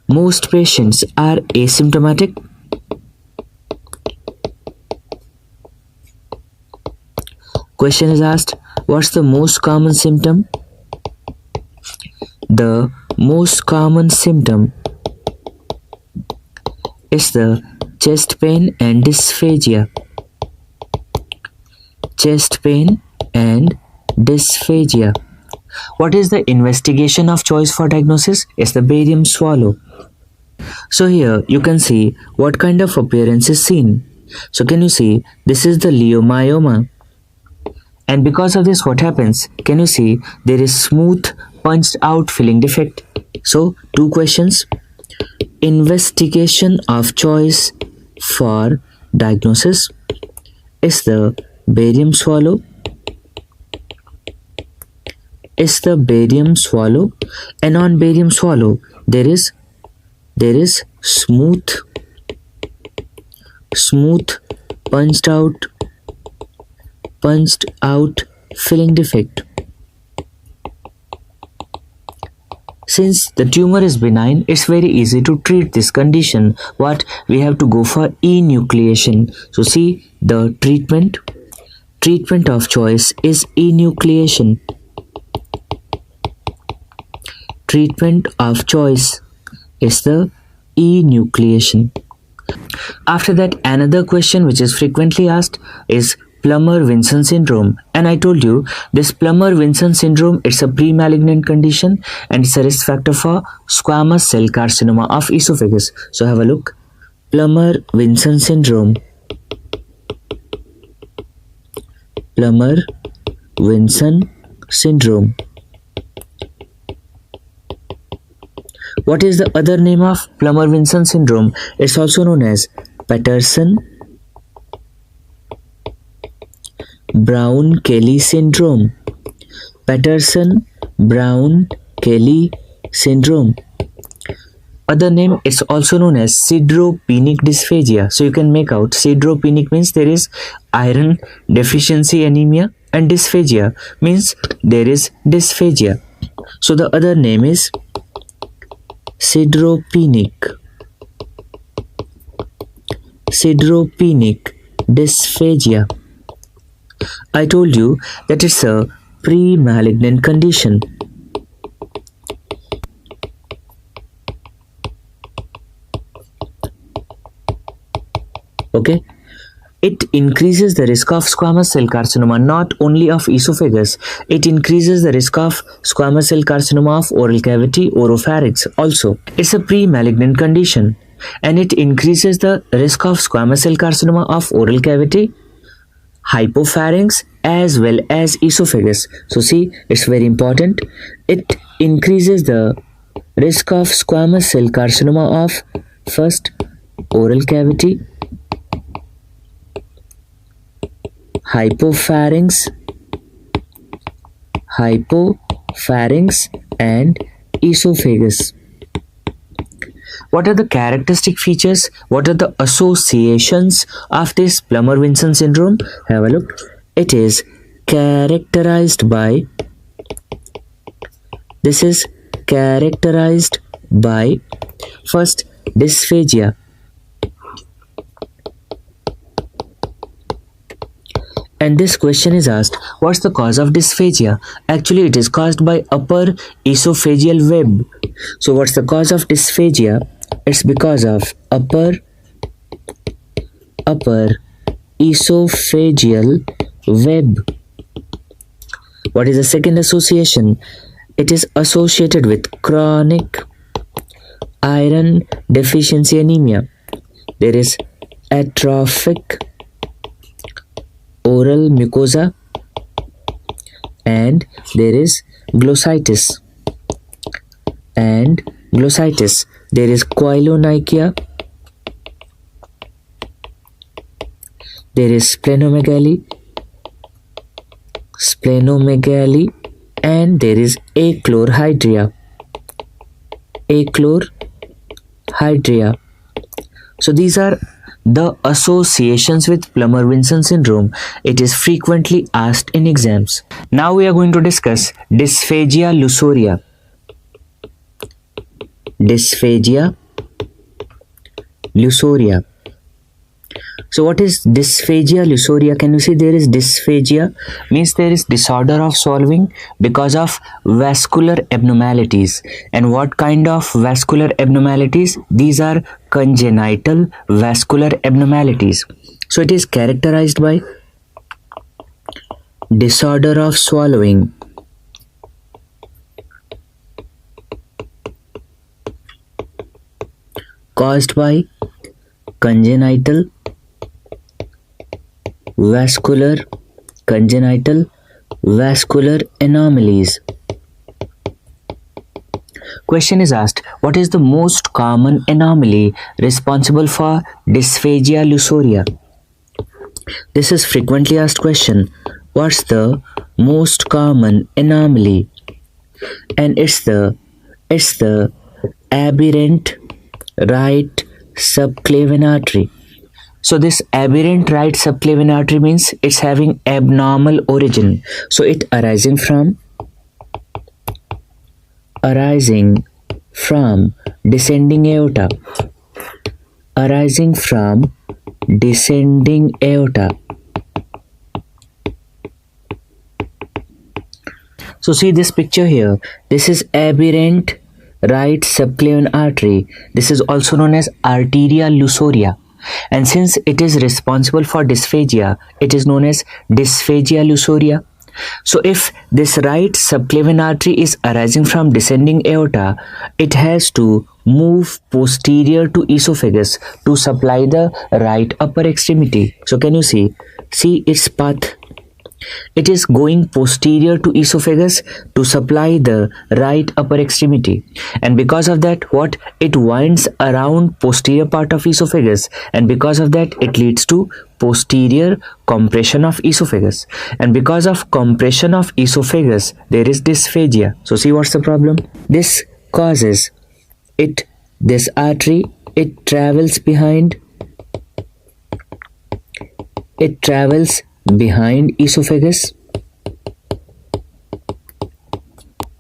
most patients are asymptomatic. Question is asked, what's the most common symptom? The most common symptom is the chest pain and dysphagia. What is the investigation of choice for diagnosis? It's the barium swallow. So here you can see what kind of appearance is seen. So can you see, this is the leiomyoma. And because of this, what happens? Can you see there is smooth punched out filling defect? So 2 questions. Investigation of choice for diagnosis. is the barium swallow. Is the barium swallow, and on barium swallow there is smooth punched out filling defect. Since the tumor is benign, it's very easy to treat this condition. What we have to go for enucleation. So see, the treatment of choice is enucleation. Treatment of choice is the enucleation. After that, another question which is frequently asked is Plummer-Vinson syndrome, and I told you this Plummer-Vinson syndrome, it's a pre-malignant condition and it's a risk factor for squamous cell carcinoma of esophagus. So have a look. Plummer-Vinson syndrome. Plummer-Vinson syndrome. What is the other name of Plummer-Vinson syndrome? It's also known as Patterson-Brown-Kelly syndrome. Patterson-Brown-Kelly syndrome. Other name, it's also known as sideropenic dysphagia. So you can make out sideropenic means there is iron deficiency anemia, and dysphagia means there is dysphagia. So the other name is sideropenic dysphagia. I told you that it's a pre-malignant condition. Okay, it increases the risk of squamous cell carcinoma not only of esophagus, it increases the risk of squamous cell carcinoma of oral cavity, oropharynx also. It's a pre-malignant condition and it increases the risk of squamous cell carcinoma of oral cavity, hypopharynx as well as esophagus. So see, it's very important. It increases the risk of squamous cell carcinoma of first oral cavity, hypopharynx and esophagus. What are the characteristic features? What are the associations of this Plummer-Vinson syndrome? Have a look. It is characterized by, this is characterized by first dysphagia. And this question is asked, what's the cause of dysphagia? Actually, it is caused by upper esophageal web. So what's the cause of dysphagia? It's because of upper esophageal web. What is the second association? It is associated with chronic iron deficiency anemia. There is atrophic oral mucosa and there is glossitis. There is koilonychia, there is splenomegaly, and there is achlorhydria. So these are the associations with Plummer-Vinson syndrome. It is frequently asked in exams. Now we are going to discuss dysphagia lusoria. So what is dysphagia lusoria? Can you see there is dysphagia? Means there is disorder of swallowing because of vascular abnormalities. And what kind of vascular abnormalities? These are congenital vascular abnormalities. So it is characterized by disorder of swallowing, caused by congenital vascular anomalies. Question is asked, what is the most common anomaly responsible for dysphagia lusoria? This is frequently asked question. What's the most common anomaly? And it's the aberrant right subclavian artery. So this aberrant right subclavian artery means it's having abnormal origin. So it arising from descending aorta. Arising from descending aorta. So see this picture here. This is aberrant right subclavian artery. This is also known as arteria lusoria. And since it is responsible for dysphagia, it is known as dysphagia lusoria. So if this right subclavian artery is arising from descending aorta, it has to move posterior to esophagus to supply the right upper extremity. So can you see its path? It is going posterior to esophagus to supply the right upper extremity, and because of that, what it winds around posterior part of esophagus, and because of that it leads to posterior compression of esophagus, and because of compression of esophagus there is dysphagia. So see what's the problem? This causes this artery, it travels behind esophagus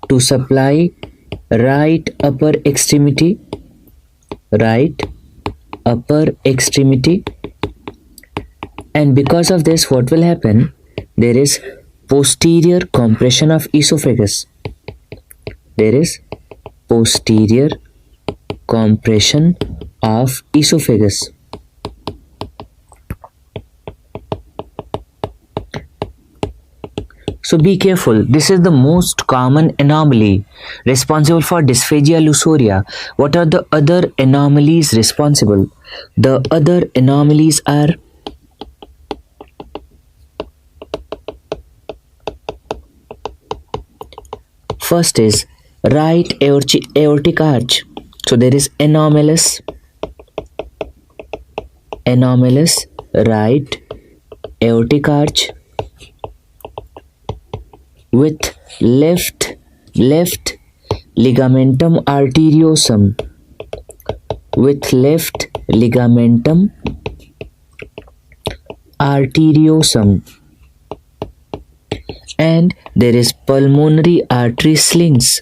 to supply right upper extremity, and because of this what will happen? There is posterior compression of esophagus. There is posterior compression of esophagus. So be careful. This is the most common anomaly responsible for dysphagia lusoria. What are the other anomalies responsible? The other anomalies are first is right aortic arch. So there is anomalous right aortic arch with left ligamentum arteriosum, and there is pulmonary artery slings.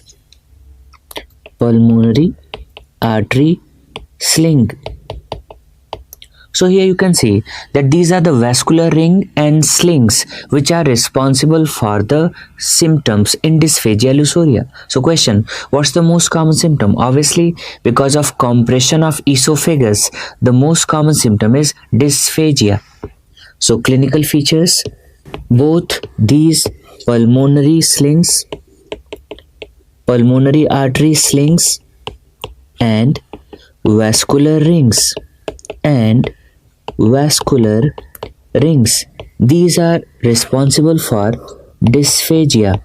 So here you can see that these are the vascular ring and slings which are responsible for the symptoms in dysphagia lusoria. So question, what's the most common symptom? Obviously, because of compression of esophagus, the most common symptom is dysphagia. So clinical features, both these pulmonary artery slings and vascular rings these are responsible for dysphagia.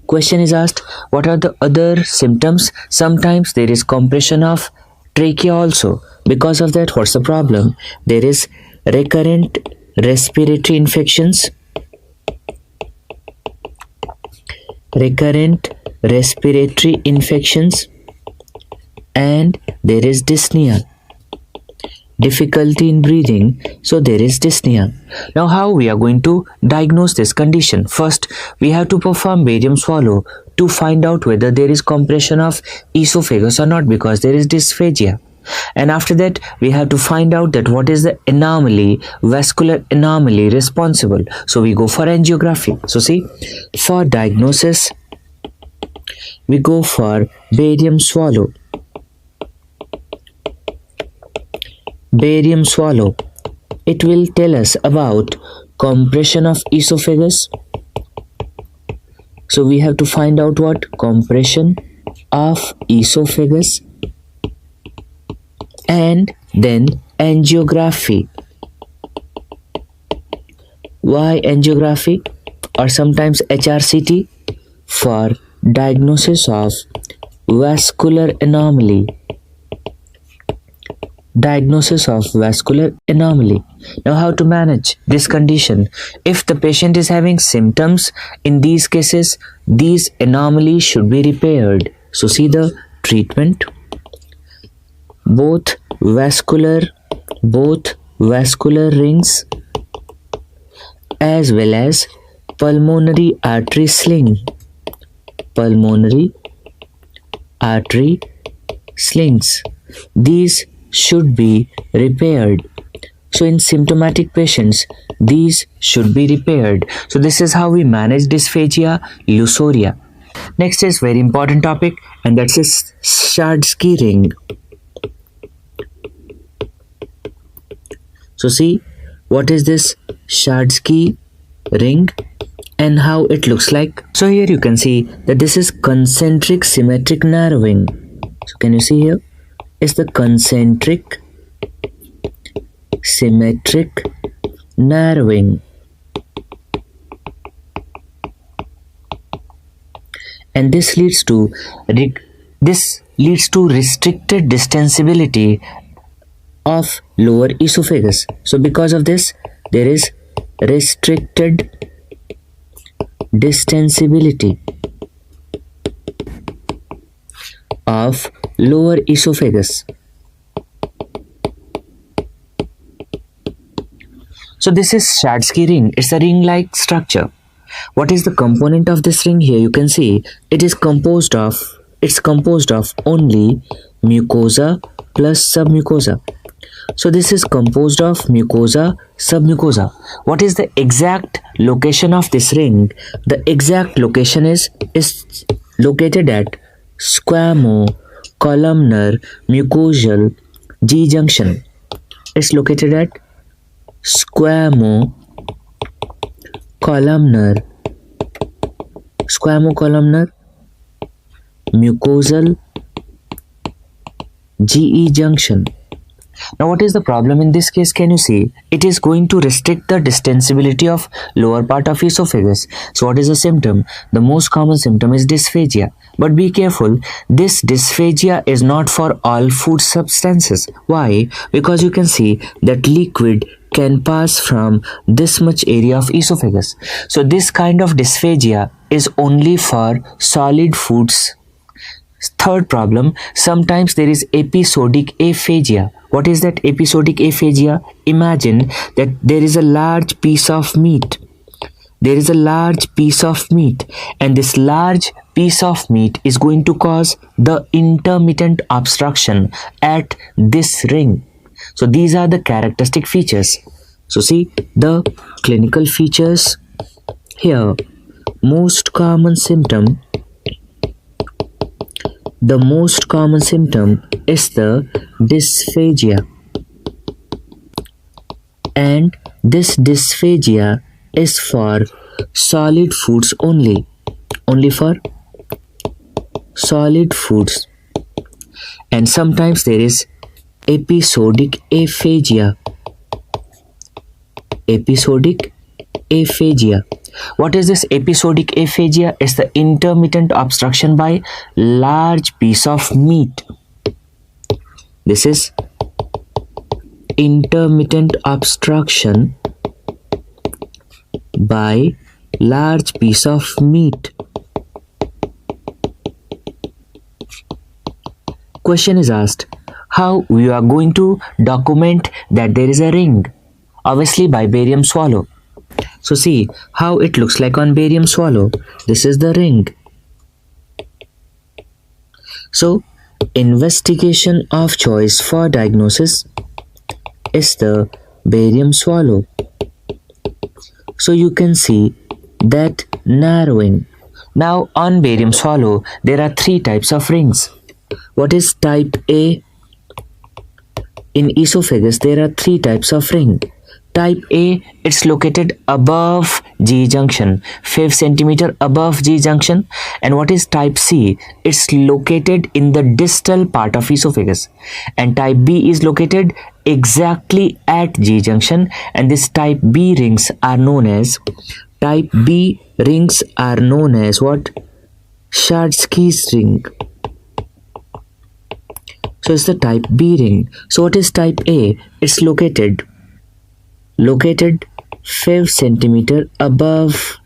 Question is asked, what are the other symptoms? Sometimes there is compression of trachea also. Because of that, what's the problem? There is recurrent respiratory infections, and there is dyspnea, difficulty in breathing. So there is dyspnea. Now how we are going to diagnose this condition? First, we have to perform barium swallow to find out whether there is compression of esophagus or not, because there is dysphagia. And after that, we have to find out that what is the vascular anomaly responsible. So we go for angiography. So see, for diagnosis, we go for barium swallow. It will tell us about compression of esophagus. So we have to find out what? Compression of esophagus. And then angiography. Why angiography or sometimes HRCT? For diagnosis of vascular anomaly. Diagnosis of vascular anomaly. Now, how to manage this condition? If the patient is having symptoms, in these cases, these anomalies should be repaired. So, see the treatment. Both vascular rings as well as pulmonary artery sling. Pulmonary artery slings. These should be repaired. So in symptomatic patients, these should be repaired. So this is how we manage dysphagia lusoria. Next is very important topic, and that's a Schadsky ring. So see, what is this Schadsky ring and how it looks like? So here you can see that this is concentric symmetric narrowing. So can you see here? It's the concentric symmetric narrowing. And this leads to restricted distensibility of lower esophagus. So because of this, there is restricted distensibility of lower esophagus. So this is Schadsky ring. It's a ring-like structure. What is the component of this ring? Here you can see it's composed of only mucosa plus submucosa. So this is composed of mucosa, submucosa. What is the exact location of this ring? The exact location is located at squamo-columnar mucosal G junction. It's located at squamo-columnar mucosal GE junction. Now what is the problem in this case? Can you see? It is going to restrict the distensibility of lower part of esophagus. So what is the symptom? The most common symptom is dysphagia. But be careful, this dysphagia is not for all food substances. Why? Because you can see that liquid can pass from this much area of esophagus. So this kind of dysphagia is only for solid foods. Third problem, sometimes there is episodic aphasia. What is that episodic aphasia? Imagine that there is a large piece of meat. And this large piece of meat is going to cause the intermittent obstruction at this ring. So these are the characteristic features. So see the clinical features here. Most common symptom is the dysphagia, and this dysphagia is for solid foods only for solid foods. And sometimes there is episodic aphasia. What is this episodic aphasia? It's the intermittent obstruction by large piece of meat. This is intermittent obstruction by large piece of meat. Question is asked, how you are going to document that there is a ring? Obviously by barium swallow. So see how it looks like on barium swallow. This is the ring. So investigation of choice for diagnosis is the barium swallow. So you can see that narrowing. Now on barium swallow there are three types of rings. What is type A? In esophagus there are three types of ring. Type A, it's located above G junction, 5 centimeter above G junction. And what is type C? It's located in the distal part of esophagus. And type B is located exactly at G junction. And this type B rings are known as what? Schadsky's ring. So it's the type B ring. So what is type A? It's located 5 centimeter above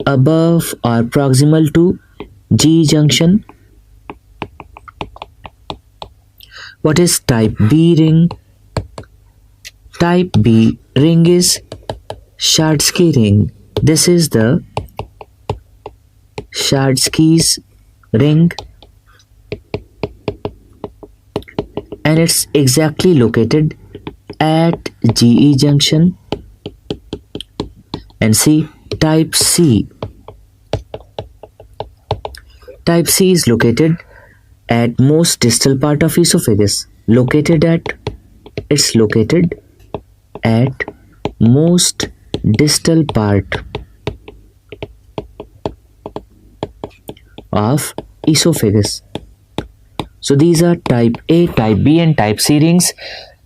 or proximal to G junction. What is type B ring? Type B ring is Schadsky ring. This is the Schadsky's ring, and it's exactly located at GE junction. And see, type C. Type C is located at most distal part of esophagus. It's located at most distal part of esophagus. So these are type A, type B and type C rings.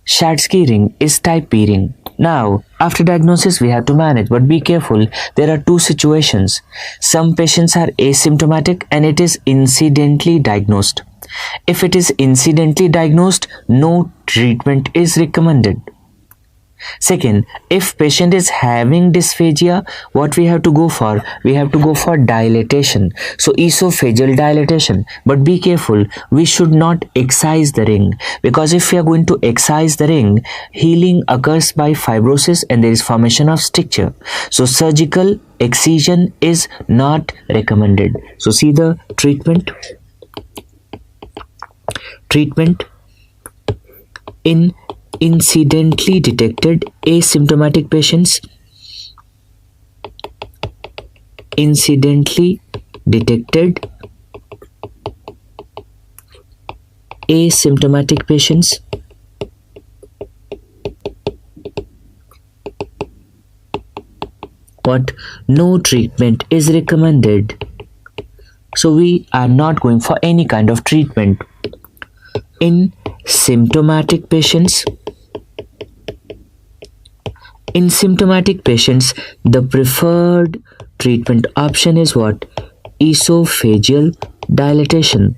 Schadsky ring is type B ring. Now, after diagnosis, we have to manage, but be careful. There are two situations. Some patients are asymptomatic and it is incidentally diagnosed. If it is incidentally diagnosed, no treatment is recommended. Second, if patient is having dysphagia, what we have to go for? We have to go for dilatation. So esophageal dilatation. But be careful, we should not excise the ring, because if we are going to excise the ring, healing occurs by fibrosis and there is formation of stricture. So surgical excision is not recommended. So see the treatment. Treatment in incidentally detected asymptomatic patients. Incidentally detected asymptomatic patients. But no treatment is recommended. So we are not going for any kind of treatment. In symptomatic patients, the preferred treatment option is what? Esophageal dilatation.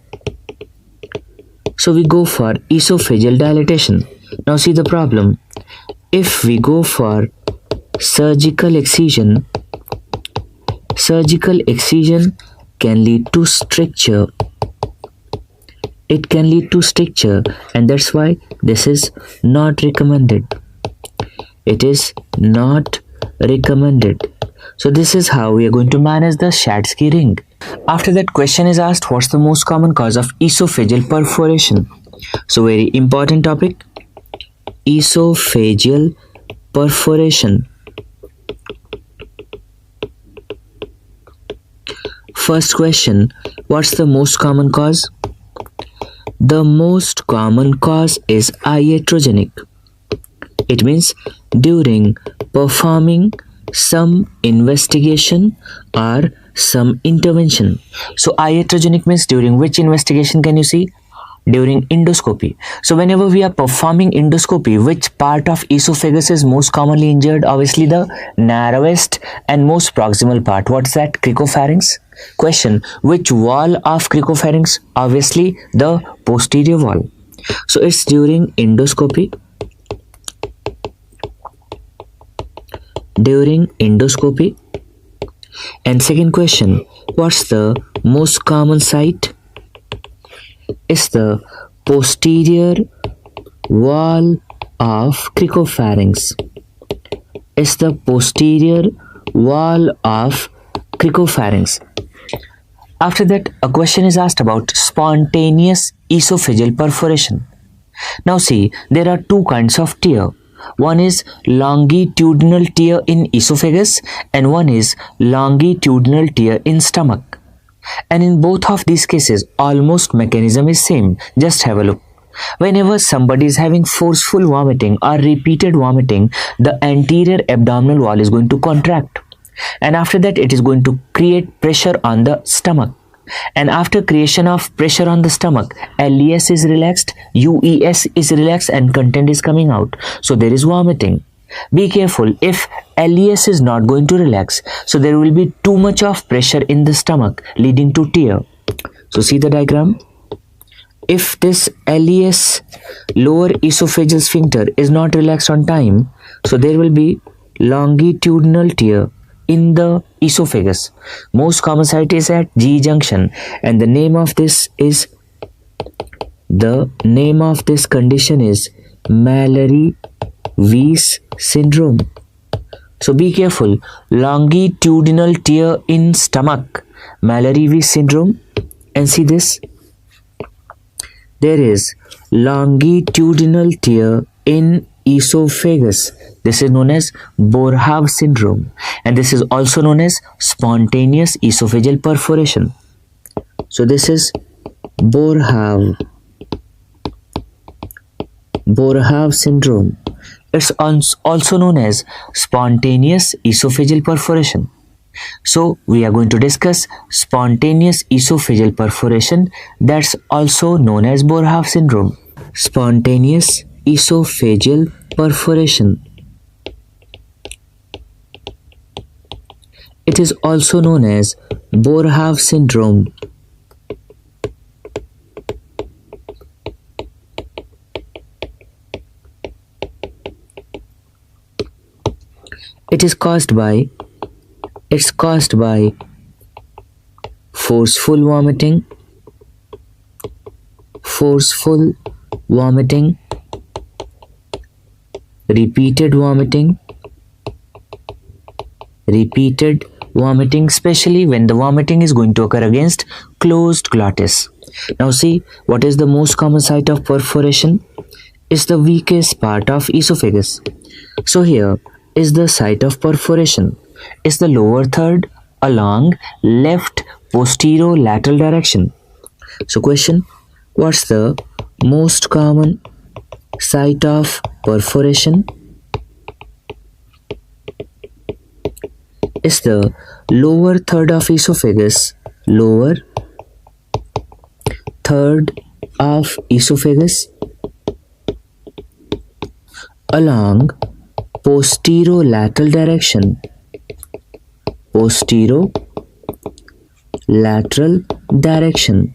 So we go for esophageal dilatation. Now see the problem. If we go for surgical excision can lead to stricture. It can lead to stricture, and that's why this is not recommended. It is not recommended. So this is how we are going to manage the Schadsky ring. After that, question is asked, what's the most common cause of esophageal perforation? So very important topic, esophageal perforation. First question, what's the most common cause? The most common cause is iatrogenic. It means during performing some investigation or some intervention. So iatrogenic means during which investigation can you see? During endoscopy. So whenever we are performing endoscopy, which part of esophagus is most commonly injured? Obviously the narrowest and most proximal part. What's that? Cricopharynx. Question, which wall of cricopharynx? Obviously the posterior wall. So it's during endoscopy. During endoscopy. And second question, what's the most common site? It's the posterior wall of cricopharynx. It's the posterior wall of cricopharynx. After that, a question is asked about spontaneous esophageal perforation. Now see, there are two kinds of tear. One is longitudinal tear in esophagus and one is longitudinal tear in stomach. And in both of these cases, almost mechanism is same. Just have a look. Whenever somebody is having forceful vomiting or repeated vomiting, the anterior abdominal wall is going to contract. And after that, it is going to create pressure on the stomach. And after creation of pressure on the stomach, LES is relaxed, UES is relaxed and content is coming out. So there is vomiting. Be careful, if LES is not going to relax, so there will be too much of pressure in the stomach leading to tear. So see the diagram. If this LES, lower esophageal sphincter, is not relaxed on time, so there will be longitudinal tear in the esophagus. Most common site is at G junction, and the name of this condition is Mallory-Weiss syndrome. So be careful. Longitudinal tear in stomach, Mallory-Weiss syndrome. And see this. There is longitudinal tear in esophagus. This is known as Boerhaave syndrome. And this is also known as spontaneous esophageal perforation. So this is Boerhaave syndrome. It's also known as spontaneous esophageal perforation. So we are going to discuss spontaneous esophageal perforation, that's also known as Boerhaave syndrome. Spontaneous esophageal perforation. It is also known as Boerhaave syndrome. It's caused by forceful vomiting, repeated vomiting, especially when the vomiting is going to occur against closed glottis. Now see, what is the most common site of perforation? It's the weakest part of esophagus. So here is the site of perforation. It's the lower third along left posterolateral direction. So question, what's the most common site of perforation? It's the lower third of esophagus, along posterolateral direction.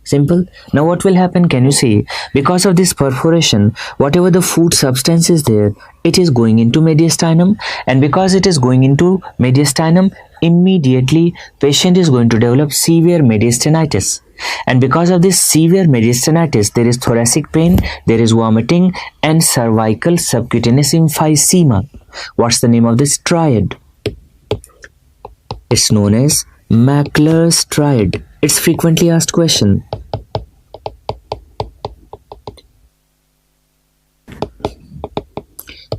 Simple. Now what will happen? Can you see? Because of this perforation, whatever the food substance is there, it is going into mediastinum, and because it is going into mediastinum, immediately patient is going to develop severe mediastinitis. And because of this severe mediastinitis, there is thoracic pain, there is vomiting, and cervical subcutaneous emphysema. What's the name of this triad? It's known as Mackler's triad. It's frequently asked question.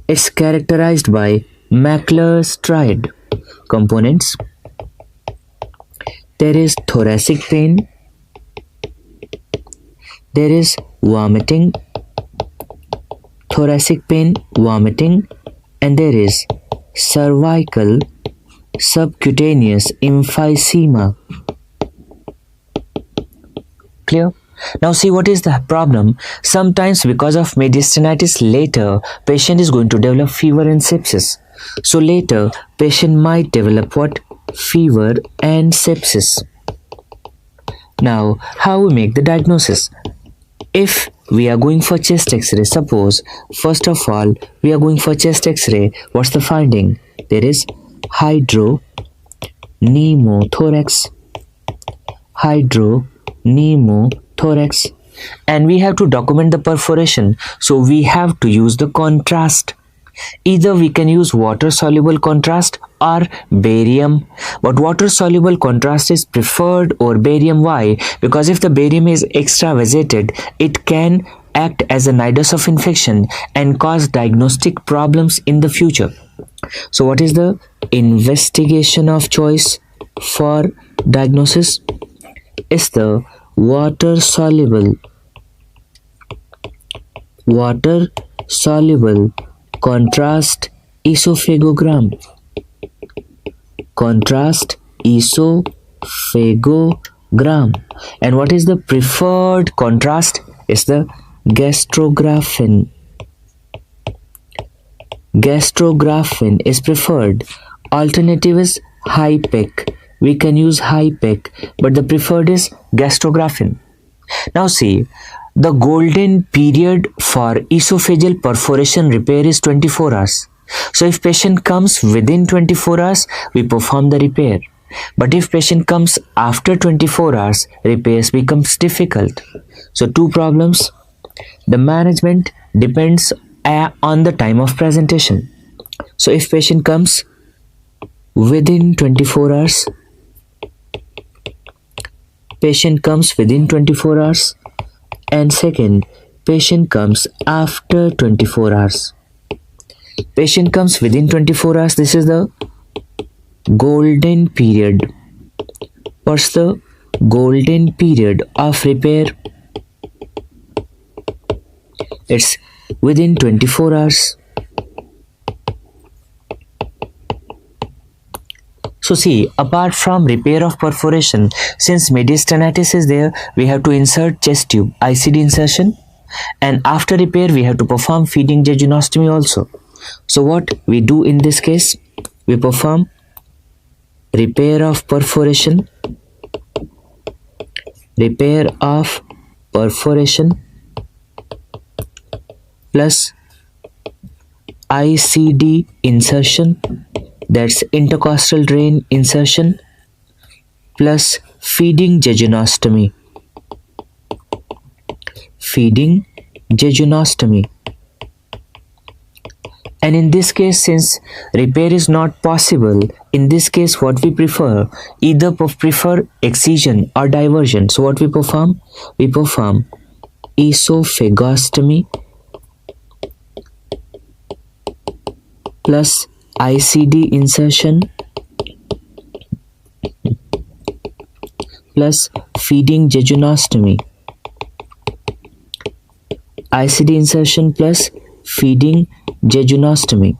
It's characterized by Mackler's triad. Components: there is thoracic pain, there is vomiting, and there is cervical subcutaneous emphysema. Clear? Now see, what is the problem? Sometimes because of mediastinitis, later patient is going to develop fever and sepsis. So later patient might develop what? Fever and sepsis. Now how we make the diagnosis? If we are going for chest x-ray, suppose first of all we are going for chest x-ray, what's the finding? There is hydropneumothorax, and we have to document the perforation, so we have to use the contrast. Either we can use water soluble contrast or barium, but water soluble contrast is preferred over barium. Why? Because if the barium is extravasated, it can act as a nidus of infection and cause diagnostic problems in the future. So what is the investigation of choice for diagnosis? Is the water soluble contrast esophagogram. And what is the preferred contrast? Is the gastrographin. Gastrographin is preferred. Alternative is HIPEC. We can use HIPEC, but the preferred is gastrographin. Now see, the golden period for esophageal perforation repair is 24 hours. So if patient comes within 24 hours, we perform the repair. But if patient comes after 24 hours, repairs becomes difficult. So two problems. The management depends on the time of presentation. So if patient comes within 24 hours, patient comes within 24 hours, and second, patient comes after 24 hours. Patient comes within 24 hours, this is the golden period. What's the golden period of repair? It's within 24 hours. So see, apart from repair of perforation, since mediastinitis is there, we have to insert chest tube, ICD insertion, and after repair we have to perform feeding jejunostomy also. So what we do in this case, we perform repair of perforation, plus ICD insertion, that's intercostal drain insertion, plus feeding jejunostomy. And in this case, since repair is not possible, in this case what we prefer, either prefer excision or diversion. So what we perform? We perform esophagostomy plus ICD insertion plus feeding jejunostomy. ICD insertion plus feeding jejunostomy.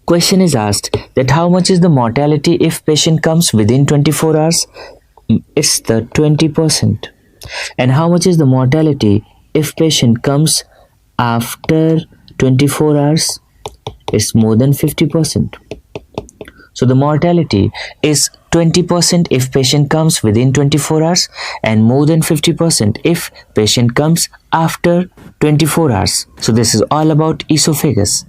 Question is asked that how much is the mortality if patient comes within 24 hours? It's the 20%. And how much is the mortality if patient comes after 24 hours? It's more than 50%. So the mortality is 20% if patient comes within 24 hours and more than 50% if patient comes after 24 hours. So this is all about esophagus.